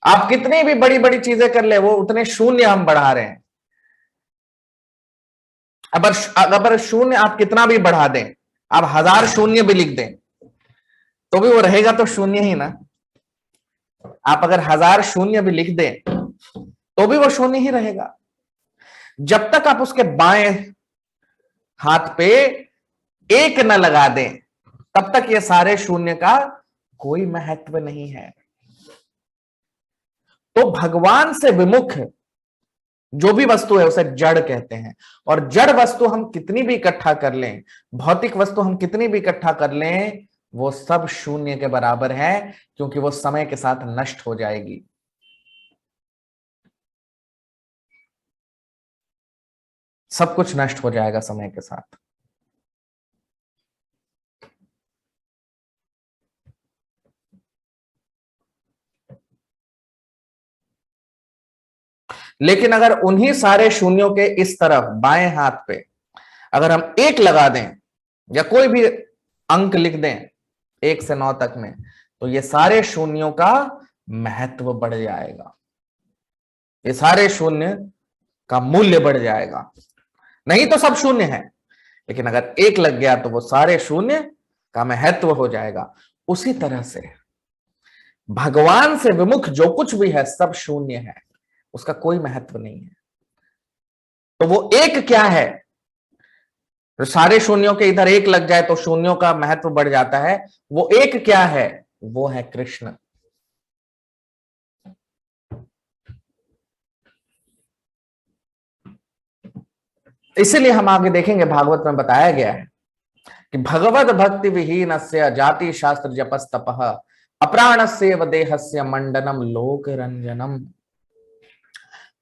आप कितनी भी बड़ी बड़ी चीजें कर ले, वो उतने शून्य हम बढ़ा रहे हैं। अगर शून्य आप कितना भी बढ़ा दें, आप 1000 शून्य भी लिख दें तो भी वो रहेगा तो शून्य ही ना। आप अगर 1000 शून्य भी लिख दें तो भी वो शून्य ही रहेगा। जब तक आप उसके बाएं हाथ पे 1 न लगा दें तब तक ये सारे शून्य का कोई महत्व नहीं है। तो भगवान से विमुख जो भी वस्तु है उसे जड़ कहते हैं। और जड़ वस्तु हम कितनी भी इकट्ठा कर लें, भौतिक वस्तु हम कितनी भी इकट्ठा कर लें, वो सब शून्य के बराबर है, क्योंकि वो समय के साथ नष्ट हो जाएगी। सब कुछ नष्ट हो जाएगा समय के साथ। लेकिन अगर उन्हीं सारे शून्यों के इस तरफ बाएं हाथ पे अगर हम 1 लगा दें या कोई भी अंक लिख दें 1 से 9 तक में, तो ये सारे शून्यों का महत्व बढ़ जाएगा, ये सारे शून्य का मूल्य बढ़ जाएगा। नहीं तो सब शून्य है, लेकिन अगर 1 लग गया तो वो सारे शून्य का महत्व हो जाएगा। उसी तरह से भगवान से विमुख जो कुछ भी है सब शून्य है, उसका कोई महत्व नहीं है। तो वो एक क्या है? तो सारे शून्यों के इधर एक लग जाए तो शून्यों का महत्व बढ़ जाता है। वो एक क्या है? वो है कृष्ण। इसीलिए हम आगे देखेंगे, भागवत में बताया गया है कि भगवत भक्ति विहीन जाति शास्त्र जपस तपः अप्राणस्येव देहस्य मंडनम लोक रंजनम।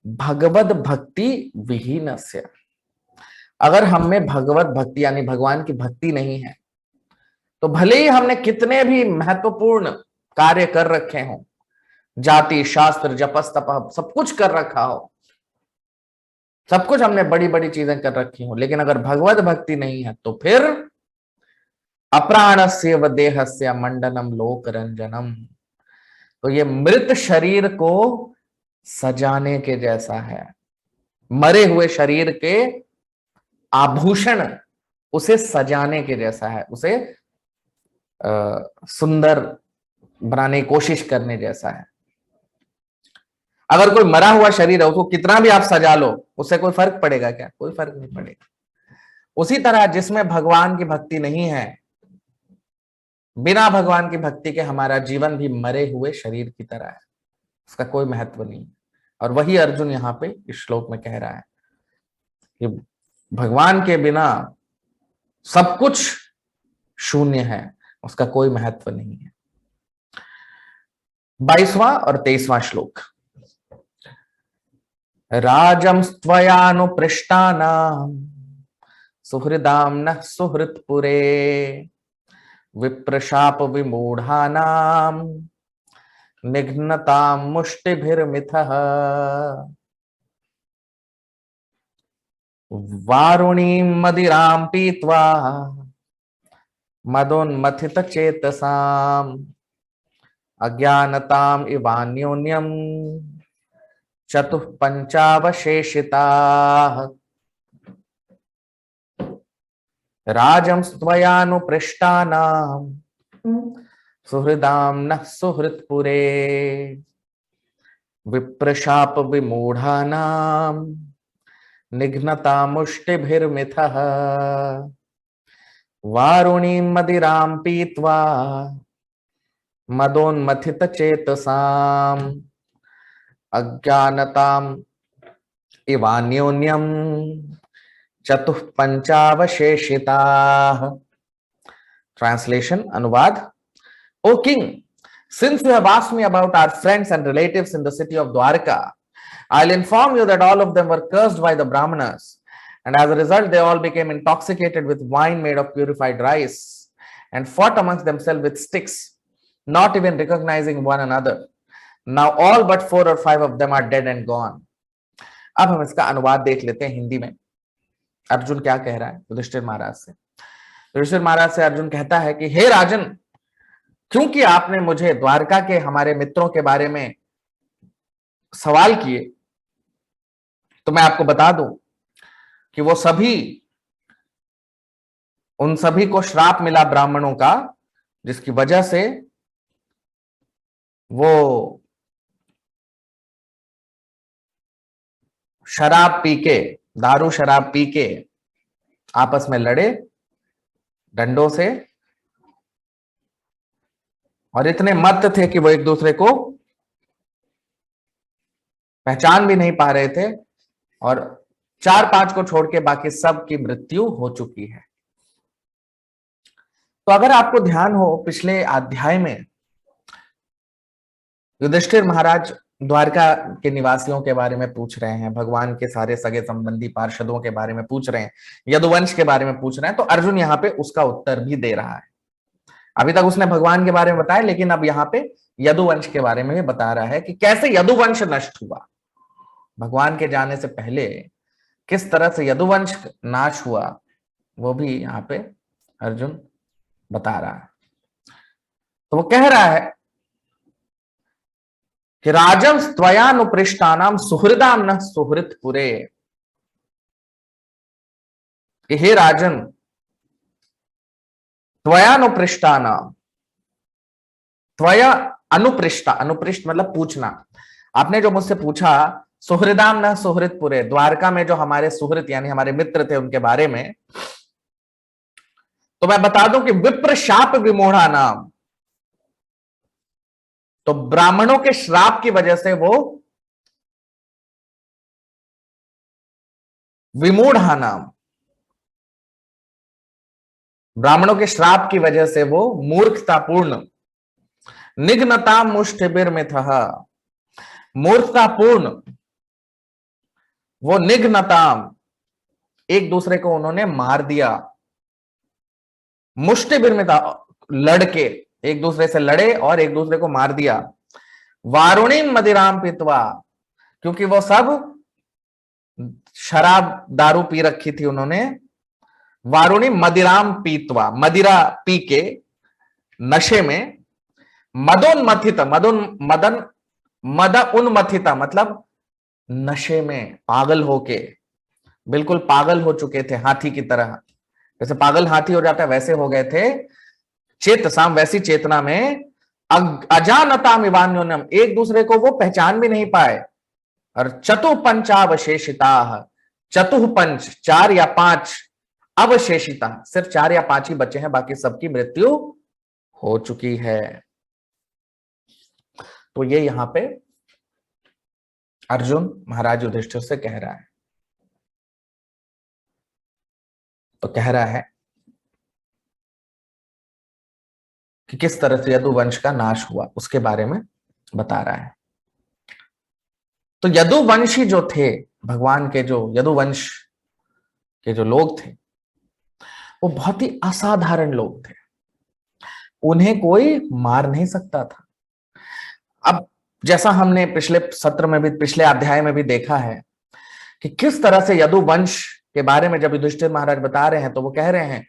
भगवत भक्ति विहीन, अगर हम में भगवत भक्ति यानी भगवान की भक्ति नहीं है तो भले ही हमने कितने भी महत्वपूर्ण कार्य कर रखे हों, जाति शास्त्र जपस तप सब कुछ कर रखा हो, सब कुछ हमने बड़ी बड़ी चीजें कर रखी हो, लेकिन अगर भगवत भक्ति नहीं है तो फिर अप्राणस्य व देहस्य मंडनम लोक रंजनम, तो ये मृत शरीर को सजाने के जैसा है। मरे हुए शरीर के आभूषण उसे सजाने के जैसा है, उसे सुंदर बनाने की कोशिश करने जैसा है। अगर कोई मरा हुआ शरीर है उसको कितना भी आप सजा लो, उससे कोई फर्क पड़ेगा क्या? कोई फर्क नहीं पड़ेगा। उसी तरह जिसमें भगवान की भक्ति नहीं है, बिना भगवान की भक्ति के हमारा जीवन भी मरे हुए शरीर की तरह है, उसका कोई महत्व नहीं। और वही अर्जुन यहाँ पे इस श्लोक में कह रहा है कि भगवान के बिना सब कुछ शून्य है, उसका कोई महत्व नहीं है। 22वां और 23वां श्लोक। राजं त्वयानुपृष्टानां सुहृदाम्नः सुहृत्पुरे विप्रशाप विमूढानां निघ्नतां मुष्टिभिर्मिथः वारुणीं मदिरां पीत्वा मदोन्मथितचेतसाम् अज्ञानताम् इवान्योन्यम् चतुःपञ्चावशेषिताः राजं त्वयानुपृष्टानां सुहृदाम्नः सुहृत्पुरे विप्रशाप विमूढानां निघ्नतामुष्टिभिर्मिथः वारुणीं मदिरां पीत्वा मदोन्मथितचेतसाम् अज्ञानताम् इवान्योन्यम् चतुःपञ्चावशेषिताः। Translation, अनुवाद। O king, since you have asked me about our friends and relatives in the city of Dwarka, I'll inform you that all of them were cursed by the Brahmanas, and as a result they all became intoxicated with wine made of purified rice and fought amongst themselves with sticks, not even recognizing one another. Now all but 4 or 5 of them are dead and gone. अब हम इसका अनुवाद देख लेते हैं हिंदी में। अर्जुन क्या कह रहा है युधिष्ठिर महाराज से? युधिष्ठिर महाराज से अर्जुन कहता है कि हे राजन, क्योंकि आपने मुझे द्वारका के हमारे मित्रों के बारे में सवाल किए, तो मैं आपको बता दूं कि वो सभी, उन सभी को श्राप मिला ब्राह्मणों का, जिसकी वजह से वो शराब पी के, दारू शराब पी के आपस में लड़े डंडों से, और इतने मत्त थे कि वो एक दूसरे को पहचान भी नहीं पा रहे थे, और 4-5 को छोड़ के बाकी सब की मृत्यु हो चुकी है। तो अगर आपको ध्यान हो, पिछले अध्याय में युधिष्ठिर महाराज द्वारका के निवासियों के बारे में पूछ रहे हैं, भगवान के सारे सगे संबंधी पार्षदों के बारे में पूछ रहे हैं, यदुवंश के बारे में पूछ रहे हैं, तो अर्जुन यहाँ पे उसका उत्तर भी दे रहा है। अभी तक उसने भगवान के बारे में बताया, लेकिन अब यहाँ पे यदुवंश के बारे में भी बता रहा है कि कैसे यदुवंश नष्ट हुआ, भगवान के जाने से पहले किस तरह से यदुवंश नाश हुआ, वो भी यहाँ पे अर्जुन बता रहा है। तो वो कह रहा है कि राजं त्वयानुपृष्टानां सुहृदाम न सुहृत्पुरे, कि हे राजन, त्वयानुपृष्टानां, त्वया अनुपृष्टा, अनुपृष्ट मतलब पूछना। आपने जो मुझसे पूछा सुहृदाम न सुहृद पुरे, द्वारका में जो हमारे सुहृद यानी हमारे मित्र थे उनके बारे में, तो मैं बता दूं कि विप्र शाप विमोढ़ा नाम, तो ब्राह्मणों के श्राप की वजह से वो विमूढ़ा नाम, ब्राह्मणों के श्राप की वजह से वो मूर्खतापूर्ण, निघ्नता मुष्टिबिर में था, मूर्खतापूर्ण, वो निघ्नताम, एक दूसरे को उन्होंने मार दिया, मुष्टिबिर में था, लड़के एक दूसरे से लड़े और एक दूसरे को मार दिया, वारुणीम मदिराम पितवा, क्योंकि वो सब शराब दारू पी रखी थी उन्होंने, वारुणी मदिराम पीतवा, मदिरा पी के नशे में, मदोन्मथित, मदन मद उन्मथिता मतलब नशे में, पागल होके, बिल्कुल पागल हो चुके थे हाथी की तरह, जैसे पागल हाथी हो जाता है वैसे हो गए थे, चेतसाम वैसी चेतना में, अजानताम इवान्योनम, एक दूसरे को वो पहचान भी नहीं पाए, और चतुपंचावशेषिता, चतुपंच 4 या 5, अवशेषिता सिर्फ 4 या 5 ही बचे हैं, बाकी सबकी मृत्यु हो चुकी है। तो ये यहां पे अर्जुन महाराज युधिष्ठिर से कह रहा है, तो कह रहा है कि किस तरह से यदुवंश का नाश हुआ उसके बारे में बता रहा है। तो यदुवंशी जो थे, भगवान के जो यदुवंश के जो लोग थे वो बहुत ही असाधारण लोग थे, उन्हें कोई मार नहीं सकता था। अब जैसा हमने पिछले सत्र में भी, पिछले अध्याय में भी देखा है कि किस तरह से यदुवंश के बारे में जब युधिष्ठिर महाराज बता रहे हैं तो वो कह रहे हैं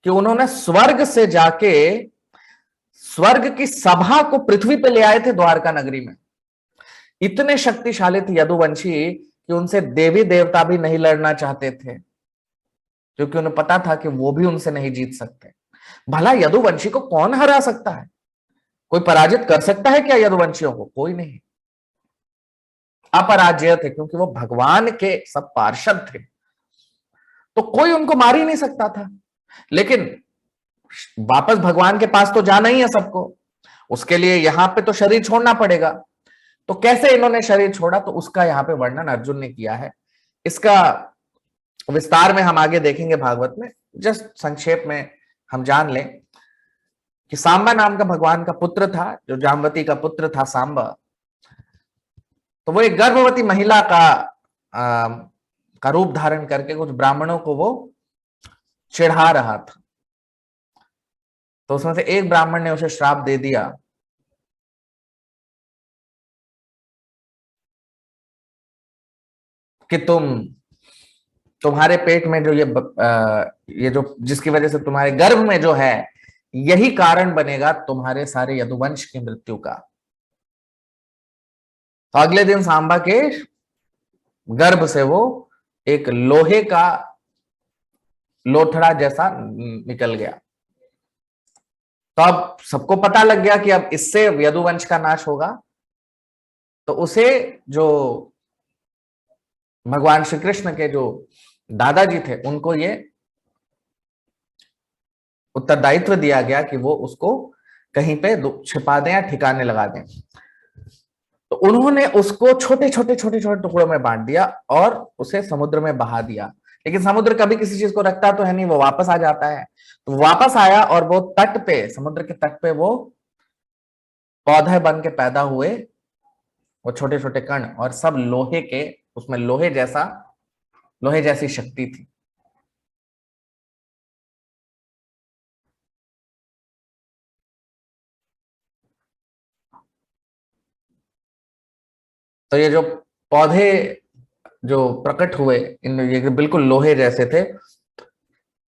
कि उन्होंने स्वर्ग से जाके स्वर्ग की सभा को पृथ्वी पे ले आए थे द्वारका नगरी में। इतने शक्तिशाली थे यदुवंशी कि उनसे देवी देवता भी नहीं लड़ना चाहते थे, क्योंकि उन्हें पता था कि वो भी उनसे नहीं जीत सकते। भला यदुवंशी को कौन हरा सकता है? कोई पराजित कर सकता है क्या यदुवंशियों को? कोई नहीं, अपराजय थे, क्योंकि वो भगवान के सब पार्षद थे, तो कोई उनको मार ही नहीं सकता था। लेकिन वापस भगवान के पास तो जाना ही है सबको, उसके लिए यहां पे तो शरीर छोड़ना पड़ेगा। तो कैसे इन्होंने शरीर छोड़ा, तो उसका यहां पे वर्णन अर्जुन ने किया है। इसका विस्तार में हम आगे देखेंगे भागवत में, जस्ट संक्षेप में हम जान लें कि सांबा नाम का भगवान का पुत्र था, जो जामवती का पुत्र था सांबा, तो वो एक गर्भवती महिला का रूप धारण करके कुछ ब्राह्मणों को वो चिढ़ा रहा था। तो उसमें से एक ब्राह्मण ने उसे श्राप दे दिया कि तुम्हारे पेट में जो ये जो जिसकी वजह से तुम्हारे गर्भ में जो है, यही कारण बनेगा तुम्हारे सारे यदुवंश की मृत्यु का। तो अगले दिन सांबा के गर्भ से वो एक लोहे का लोथड़ा जैसा निकल गया। तो अब सबको पता लग गया कि अब इससे यदुवंश का नाश होगा। तो उसे जो भगवान श्री कृष्ण के जो दादाजी थे उनको ये उत्तरदायित्व दिया गया कि वो उसको कहीं पे छिपा दें या ठिकाने लगा दें। तो उन्होंने उसको छोटे छोटे टुकड़ों में बांट दिया और उसे समुद्र में बहा दिया। लेकिन समुद्र कभी किसी चीज को रखता तो है नहीं, वो वापस आ जाता है। तो वापस आया और वो तट पे, समुद्र के तट पे वो पौधे बन के पैदा हुए, वो छोटे छोटे कण, और सब लोहे के, उसमें लोहे जैसी शक्ति थी। तो ये जो पौधे जो प्रकट हुए, इन ये बिल्कुल लोहे जैसे थे।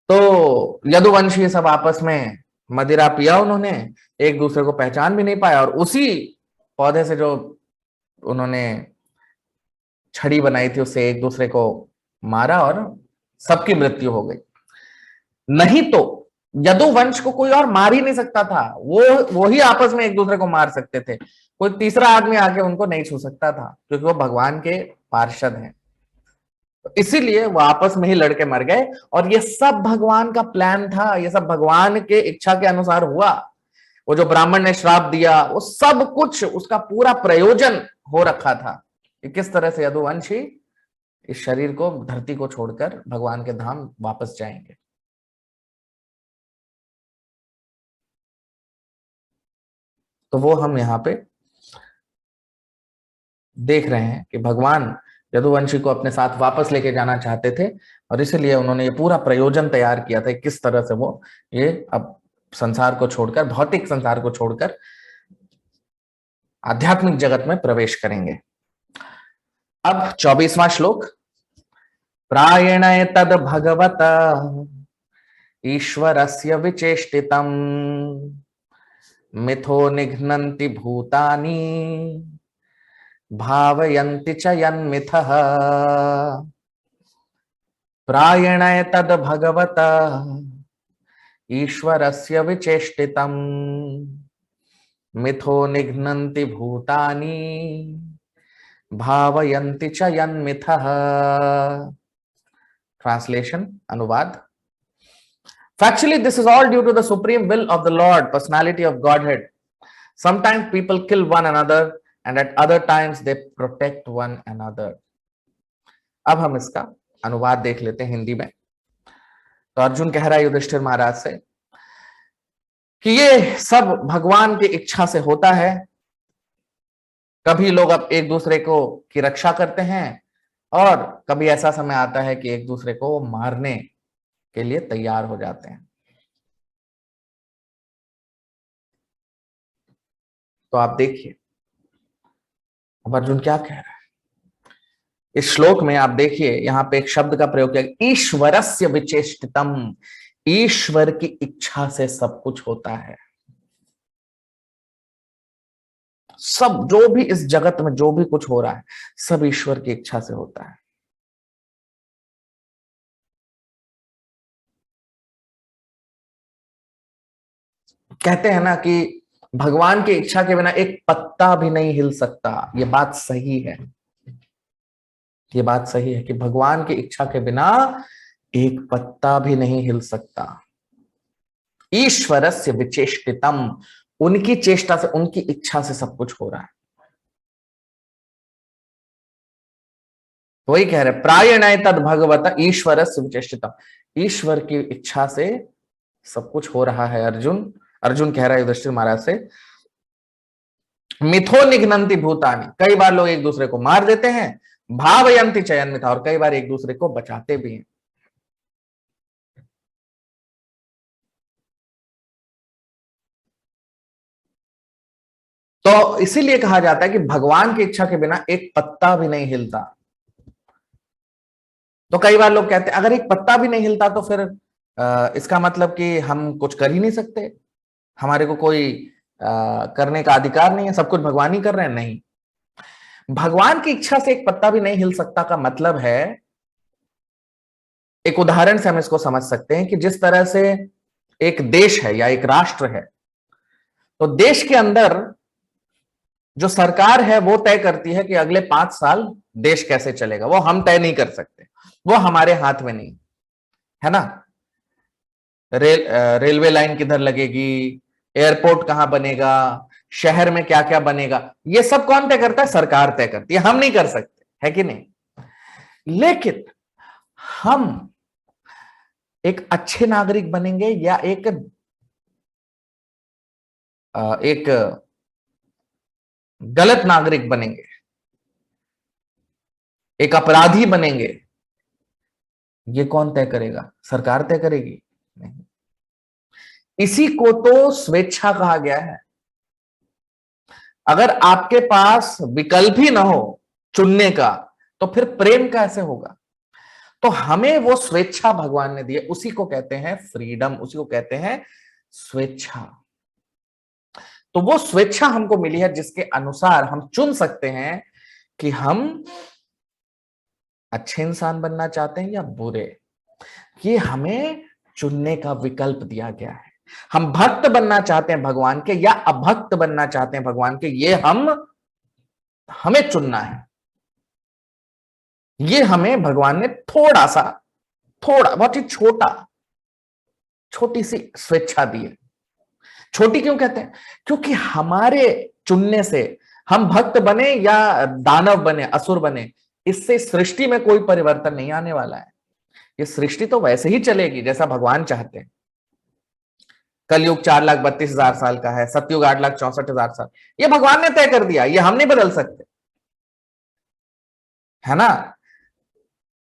तो यदुवंशी सब आपस में मदिरा पिया उन्होंने, एक दूसरे को पहचान भी नहीं पाया, और उसी पौधे से जो उन्होंने छड़ी बनाई थी उससे एक दूसरे को मारा और सबकी मृत्यु हो गई। नहीं तो यदुवंश को कोई और मार ही नहीं सकता था, वो ही आपस में एक दूसरे को मार सकते थे, कोई तीसरा आदमी आके उनको नहीं छू सकता था, क्योंकि वो भगवान के पार्षद हैं। तो इसीलिए वो आपस में ही लड़के मर गए, और ये सब भगवान का प्लान था, ये सब भगवान के इच्छा के अनुसार हुआ। वो जो ब्राह्मण ने श्राप दिया, वो सब कुछ उसका पूरा प्रयोजन हो रखा था कि किस तरह से यदुवंशी इस शरीर को, धरती को छोड़कर भगवान के धाम वापस जाएंगे। तो वो हम यहाँ पे देख रहे हैं कि भगवान यदुवंशी को अपने साथ वापस लेके जाना चाहते थे, और इसीलिए उन्होंने ये पूरा प्रयोजन तैयार किया था किस तरह से वो ये अब संसार को छोड़कर, भौतिक संसार को छोड़कर आध्यात्मिक जगत में प्रवेश करेंगे। अब 24वां श्लोक, प्रायण तद भगवत ईश्वरस्य विचेष्टितम मिथो निघ्नन्ति भूतानि भावयन्ति च यन्मिथः। प्रायण तद भगवत ईश्वरस्य विचेष्टितम मिथो निघ्नन्ति भूतानि भावयन्ति च यन्मिथः। ट्रांसलेशन, अनुवाद। Factually, this is all due to the supreme will of the Lord, personality of Godhead. Sometimes people kill one another, and at other times they protect one another. अब हम इसका अनुवाद देख लेते हैं हिंदी में। तो अर्जुन कह रहा है युधिष्ठिर महाराज से कि ये सब भगवान की इच्छा से होता है। कभी लोग अब एक दूसरे को की रक्षा करते हैं, और कभी ऐसा समय आता है कि एक दूसरे को मारने के लिए तैयार हो जाते हैं। तो आप देखिए अब अर्जुन क्या कह रहा है इस श्लोक में। आप देखिए यहां पे एक शब्द का प्रयोग किया, ईश्वरस्य विचेष्टितम। ईश्वर की इच्छा से सब कुछ होता है। सब जो भी इस जगत में जो भी कुछ हो रहा है, सब ईश्वर की इच्छा से होता है। कहते हैं ना कि भगवान की इच्छा के बिना एक पत्ता भी नहीं हिल सकता। ये बात सही है, ये बात सही है कि भगवान की इच्छा के बिना एक पत्ता भी नहीं हिल सकता। ईश्वरस्य विचेष्टितम, उनकी चेष्टा से, उनकी इच्छा से सब कुछ हो रहा है। वही कह रहे प्रायणाय तद भगवत ईश्वरस्य विचेष्टितम। ईश्वर की इच्छा से सब कुछ हो रहा है। अर्जुन कह रहा है युधिष्ठिर महाराज से, मिथो निघ्नन्ति भूतानि। कई बार लोग एक दूसरे को मार देते हैं, भावयन्ति च यन्मिथः, और कई बार एक दूसरे को बचाते भी हैं। तो इसीलिए कहा जाता है कि भगवान की इच्छा के बिना एक पत्ता भी नहीं हिलता। तो कई बार लोग कहते हैं अगर एक पत्ता भी नहीं हिलता तो फिर इसका मतलब कि हम कुछ कर ही नहीं सकते, हमारे को कोई करने का अधिकार नहीं है, सब कुछ भगवान ही कर रहे हैं। नहीं, भगवान की इच्छा से एक पत्ता भी नहीं हिल सकता का मतलब है, एक उदाहरण से हम इसको समझ सकते हैं कि जिस तरह से एक देश है या एक राष्ट्र है, तो देश के अंदर जो सरकार है वो तय करती है कि अगले 5 साल देश कैसे चलेगा। वो हम तय नहीं कर सकते, वो हमारे हाथ में नहीं है ना। रेलवे लाइन किधर लगेगी, एयरपोर्ट कहां बनेगा, शहर में क्या क्या बनेगा, ये सब कौन तय करता है? सरकार तय करती है, हम नहीं कर सकते, है कि नहीं। लेकिन हम एक अच्छे नागरिक बनेंगे या एक गलत नागरिक बनेंगे, एक अपराधी बनेंगे, ये कौन तय करेगा? सरकार तय करेगी? नहीं। इसी को तो स्वेच्छा कहा गया है। अगर आपके पास विकल्प ही ना हो चुनने का, तो फिर प्रेम कैसे होगा? तो हमें वो स्वेच्छा भगवान ने दी है, उसी को कहते हैं फ्रीडम, उसी को कहते हैं स्वेच्छा। तो वो स्वेच्छा हमको मिली है जिसके अनुसार हम चुन सकते हैं कि हम अच्छे इंसान बनना चाहते हैं या बुरे। ये हमें चुनने का विकल्प दिया गया है। हम भक्त बनना चाहते हैं भगवान के या अभक्त बनना चाहते हैं भगवान के, ये हमें चुनना है। ये हमें भगवान ने थोड़ा बहुत ही छोटी सी स्वेच्छा दी है। छोटी क्यों कहते हैं? क्योंकि हमारे चुनने से हम भक्त बने या दानव बने, असुर बने, इससे सृष्टि में कोई परिवर्तन नहीं आने वाला है। ये सृष्टि तो वैसे ही चलेगी जैसा भगवान चाहते हैं। कलयुग 4,32,000 साल का है, सतयुग 8,64,000 साल, ये भगवान ने तय कर दिया, ये हम नहीं बदल सकते, है ना।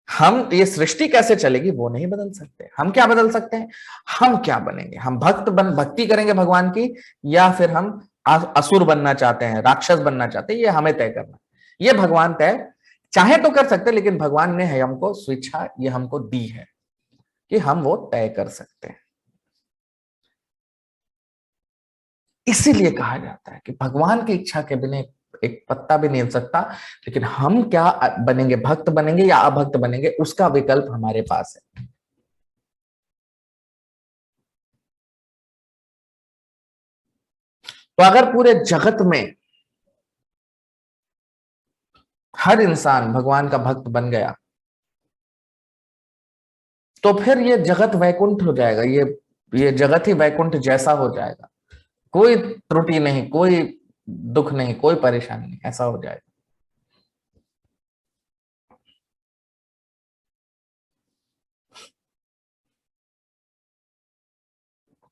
हम ये सृष्टि कैसे चलेगी वो नहीं बदल सकते। हम क्या बदल सकते हैं? हम क्या बनेंगे? हम भक्ति करेंगे भगवान की, या फिर हम असुर बनना चाहते हैं, राक्षस बनना चाहते हैं, ये हमें तय करना। ये भगवान तय चाहे तो कर सकते, लेकिन भगवान ने है हमको स्वेच्छा ये हमको दी है कि हम वो तय कर सकते हैं। इसीलिए कहा जाता है कि भगवान की इच्छा के बिना एक पत्ता भी नहीं हिल सकता, लेकिन हम क्या बनेंगे, भक्त बनेंगे या अभक्त बनेंगे, उसका विकल्प हमारे पास है। तो अगर पूरे जगत में हर इंसान भगवान का भक्त बन गया तो फिर ये जगत वैकुंठ हो जाएगा, ये जगत ही वैकुंठ जैसा हो जाएगा। कोई त्रुटि नहीं, कोई दुख नहीं, कोई परेशानी नहीं, ऐसा हो जाएगा।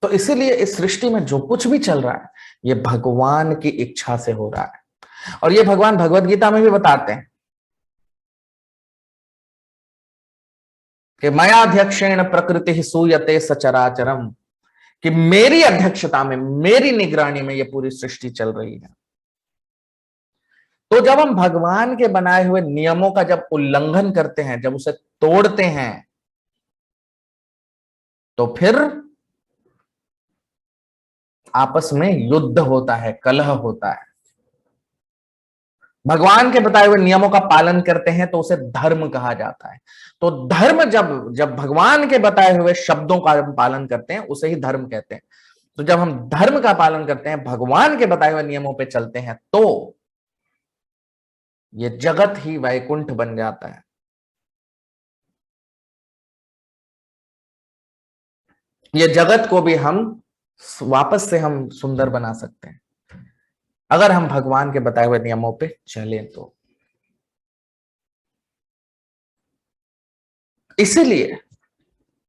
तो इसीलिए इस सृष्टि में जो कुछ भी चल रहा है ये भगवान की इच्छा से हो रहा है। और ये भगवान भगवत गीता में भी बताते हैं कि मयाध्यक्षेण प्रकृति सूयते सचराचरम, कि मेरी अध्यक्षता में, मेरी निगरानी में ये पूरी सृष्टि चल रही है। तो जब हम भगवान के बनाए हुए नियमों का जब उल्लंघन करते हैं, जब उसे तोड़ते हैं, तो फिर आपस में युद्ध होता है, कलह होता है। भगवान के बताए हुए नियमों का पालन करते हैं तो उसे धर्म कहा जाता है। तो धर्म जब जब भगवान के बताए हुए शब्दों का हम पालन करते हैं उसे ही धर्म कहते हैं। तो जब हम धर्म का पालन करते हैं, भगवान के बताए हुए नियमों पे चलते हैं, तो ये जगत ही वैकुंठ बन जाता है। ये जगत को भी हम वापस से हम सुंदर बना सकते हैं अगर हम भगवान के बताए हुए नियमों पे चलें तो। इसीलिए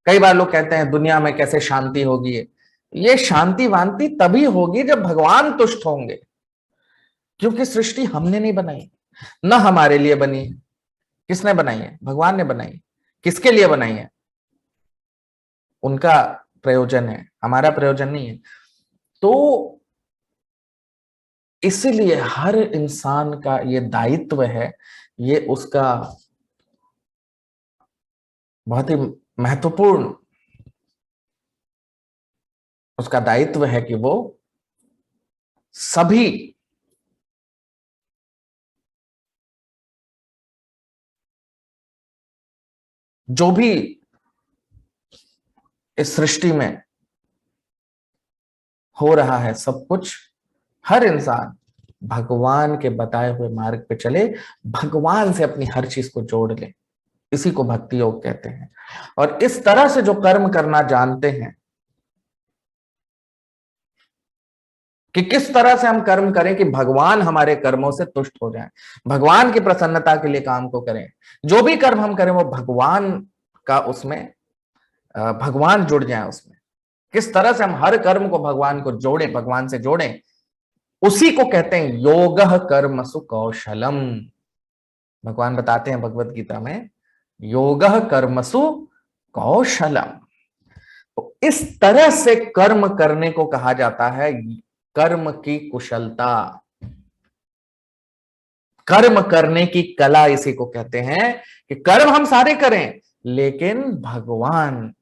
कई बार लोग कहते हैं दुनिया में कैसे शांति होगी। ये शांति वांति तभी होगी जब भगवान तुष्ट होंगे, क्योंकि सृष्टि हमने नहीं बनाई, न हमारे लिए बनी है। किसने बनाई है? भगवान ने बनाई है। किसके लिए बनाई है? उनका प्रयोजन है, हमारा प्रयोजन नहीं है। तो इसीलिए हर इंसान का ये दायित्व है, ये उसका बहुत ही महत्वपूर्ण उसका दायित्व है कि वो सभी जो भी इस सृष्टि में हो रहा है सब कुछ, हर इंसान भगवान के बताए हुए मार्ग पे चले, भगवान से अपनी हर चीज को जोड़ ले। इसी को भक्ति योग कहते हैं। और इस तरह से जो कर्म करना जानते हैं कि किस तरह से हम कर्म करें कि भगवान हमारे कर्मों से तुष्ट हो जाए, भगवान की प्रसन्नता के लिए काम को करें। जो भी कर्म हम करें वो भगवान का, उसमें भगवान जुड़ जाए उसमें। किस तरह से हम हर कर्म को भगवान को जोड़ें, भगवान से जोड़ें, उसी को कहते हैं योगः कर्मसु कौशलम। भगवान बताते हैं भगवत गीता में, योगः कर्मसु कौशलम। तो इस तरह से कर्म करने को कहा जाता है कर्म की कुशलता, कर्म करने की कला। इसी को कहते हैं कि कर्म हम सारे करें लेकिन भगवान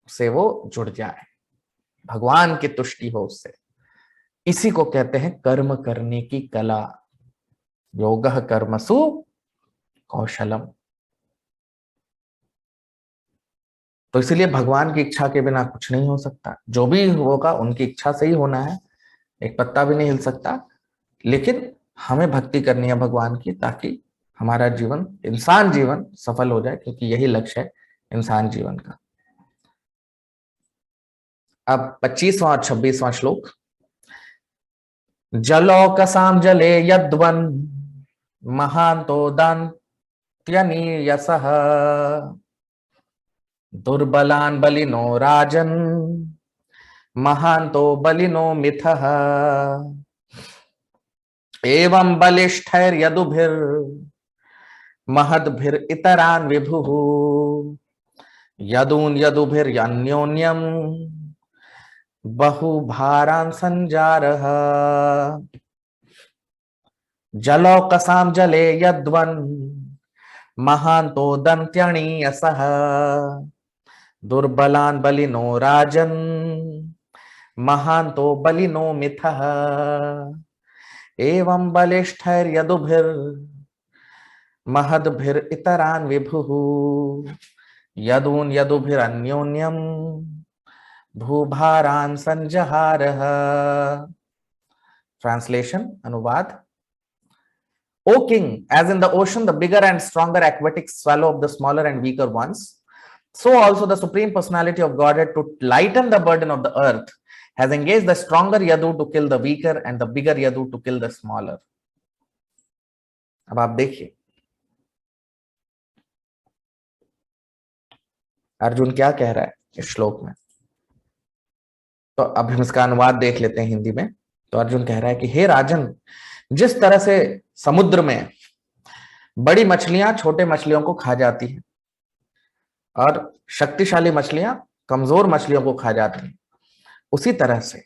से वो जुड़ जाए, भगवान की तुष्टि हो उससे। इसी को कहते हैं कर्म करने की कला, योगः कर्मसु कौशलम। तो इसीलिए भगवान की इच्छा के बिना कुछ नहीं हो सकता। जो भी होगा उनकी इच्छा से ही होना है, एक पत्ता भी नहीं हिल सकता। लेकिन हमें भक्ति करनी है भगवान की, ताकि हमारा जीवन, इंसान जीवन सफल हो जाए, क्योंकि यही लक्ष्य है इंसान जीवन का। अब 25वां और 26वां श्लोक। जलौकसाम जले यद्वन महांतो दान्त्यनीयसः दुर्बलान् बलिनो राजन् महांतो बलिनो मिथः एवं बलिष्ठैर्यदुभिर् महद्भिरितरान् विभुः यदून यदुभिर्यन्योन्यम् बहुभारान् संजारः। जलौकसाम जले यद्वन महांतो दन्त्यनीयसः दुर्बलान् बलिनो राजन् महांतो बलिनो मिथः एवं बलिष्ठैर्यदुभिर् महद्भिरितरान् विभुः यदून यदुभिरन्योन्यम् भूभारान् संजहारः। ट्रांसलेशन, अनुवाद। O king, as in the ocean the bigger and stronger aquatics swallow up the smaller and weaker ones, so also the Supreme Personality of Godhead, to lighten the burden of the earth, has engaged the stronger Yadu to kill the weaker and the bigger Yadu to kill the smaller. अब आप देखिए अर्जुन क्या कह रहा है इस श्लोक में। तो अब हम इसका अनुवाद देख लेते हैं हिंदी में। तो अर्जुन कह रहा है कि हे राजन, जिस तरह से समुद्र में बड़ी मछलियां छोटे मछलियों को खा जाती हैं और शक्तिशाली मछलियां कमजोर मछलियों को खा जाती हैं, उसी तरह से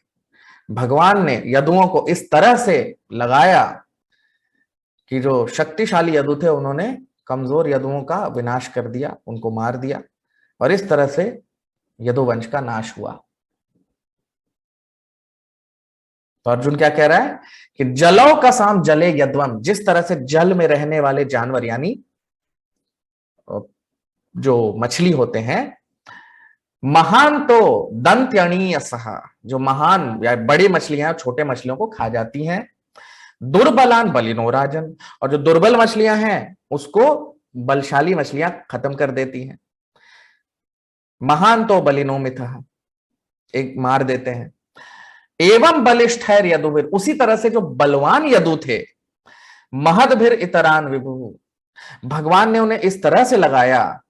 भगवान ने यदुओं को इस तरह से लगाया कि जो शक्तिशाली यदु थे उन्होंने कमजोर यदुओं का विनाश कर दिया, उनको मार दिया, और इस तरह से यदुवंश का नाश हुआ। तो अर्जुन क्या कह रहा है कि जलों का साम जले यद्वम, जिस तरह से जल में रहने वाले जानवर यानी जो मछली होते हैं, महान तो दंत्यणीयसः, जो महान या बड़ी मछलियां छोटे मछलियों को खा जाती हैं, दुर्बलान बलिनो राजन, और जो दुर्बल मछलियां हैं उसको बलशाली मछलियां खत्म कर देती हैं, महान तो बलिनो मिथः, एक मार देते हैं, एवं बलिष्ठैर यदुभिर, उसी तरह से जो बलवान यदु थे, महद्भिर इतरान विभु, भगवान ने उन्हें इस तरह से लगाया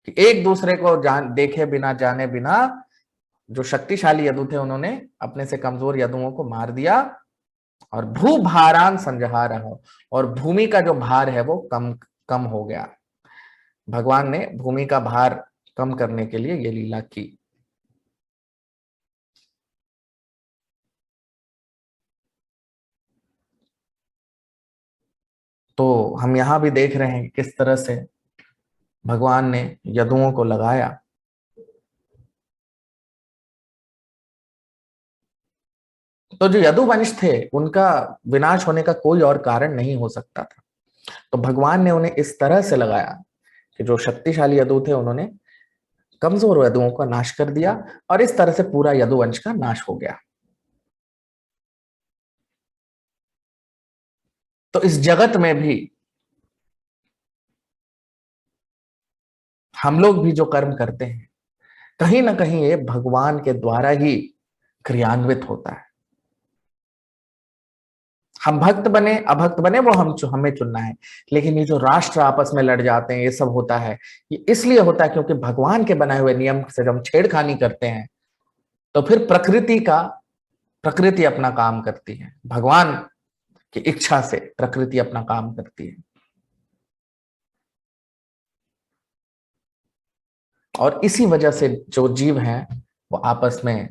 कि एक दूसरे को देखे बिना जाने बिना जो शक्तिशाली यदु थे उन्होंने अपने से कमजोर यदुओं को मार दिया, और भूभारान संजहार, और भूमि का जो भार है वो कम हो गया। भगवान ने भूमि का भार कम करने के लिए ये लीला की। तो हम यहां भी देख रहे हैं किस तरह से भगवान ने यदुओं को लगाया। तो जो यदुवंश थे उनका विनाश होने का कोई और कारण नहीं हो सकता था, तो भगवान ने उन्हें इस तरह से लगाया कि जो शक्तिशाली यदु थे उन्होंने कमजोर यदुओं का नाश कर दिया, और इस तरह से पूरा यदुवंश का नाश हो गया। तो इस जगत में भी हम लोग भी जो कर्म करते हैं कहीं ना कहीं ये भगवान के द्वारा ही क्रियान्वित होता है। हम भक्त बने अभक्त बने वो हमें चुनना है, लेकिन ये जो राष्ट्र आपस में लड़ जाते हैं ये सब होता है, ये इसलिए होता है क्योंकि भगवान के बनाए हुए नियम से जब हम छेड़खानी करते हैं तो फिर प्रकृति अपना काम करती है, भगवान की इच्छा से प्रकृति अपना काम करती है। और इसी वजह से जो जीव हैं वो आपस में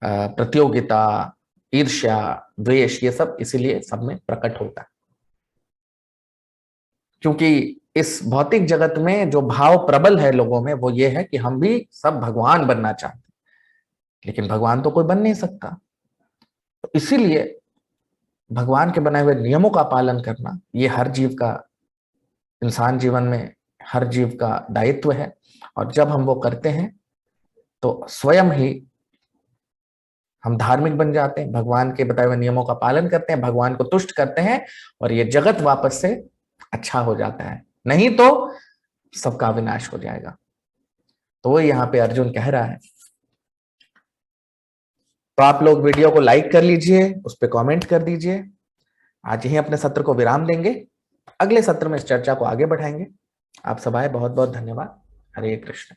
प्रतियोगिता, ईर्ष्या, द्वेष, ये सब इसीलिए सब में प्रकट होता है, क्योंकि इस भौतिक जगत में जो भाव प्रबल है लोगों में वो ये है कि हम भी सब भगवान बनना चाहते हैं, लेकिन भगवान तो कोई बन नहीं सकता। तो इसीलिए भगवान के बनाए हुए नियमों का पालन करना ये हर जीव का इंसान जीवन में हर जीव का दायित्व है, और जब हम वो करते हैं तो स्वयं ही हम धार्मिक बन जाते हैं, भगवान के बताए हुए नियमों का पालन करते हैं, भगवान को तुष्ट करते हैं, और ये जगत वापस से अच्छा हो जाता है। नहीं तो सबका विनाश हो जाएगा। तो वो यहाँ पे अर्जुन कह रहा है। तो आप लोग वीडियो को लाइक कर लीजिए, उस पर कमेंट कर दीजिए। आज यही अपने सत्र को विराम देंगे, अगले सत्र में इस चर्चा को आगे बढ़ाएंगे। आप सब आए, बहुत बहुत धन्यवाद। हरे कृष्ण।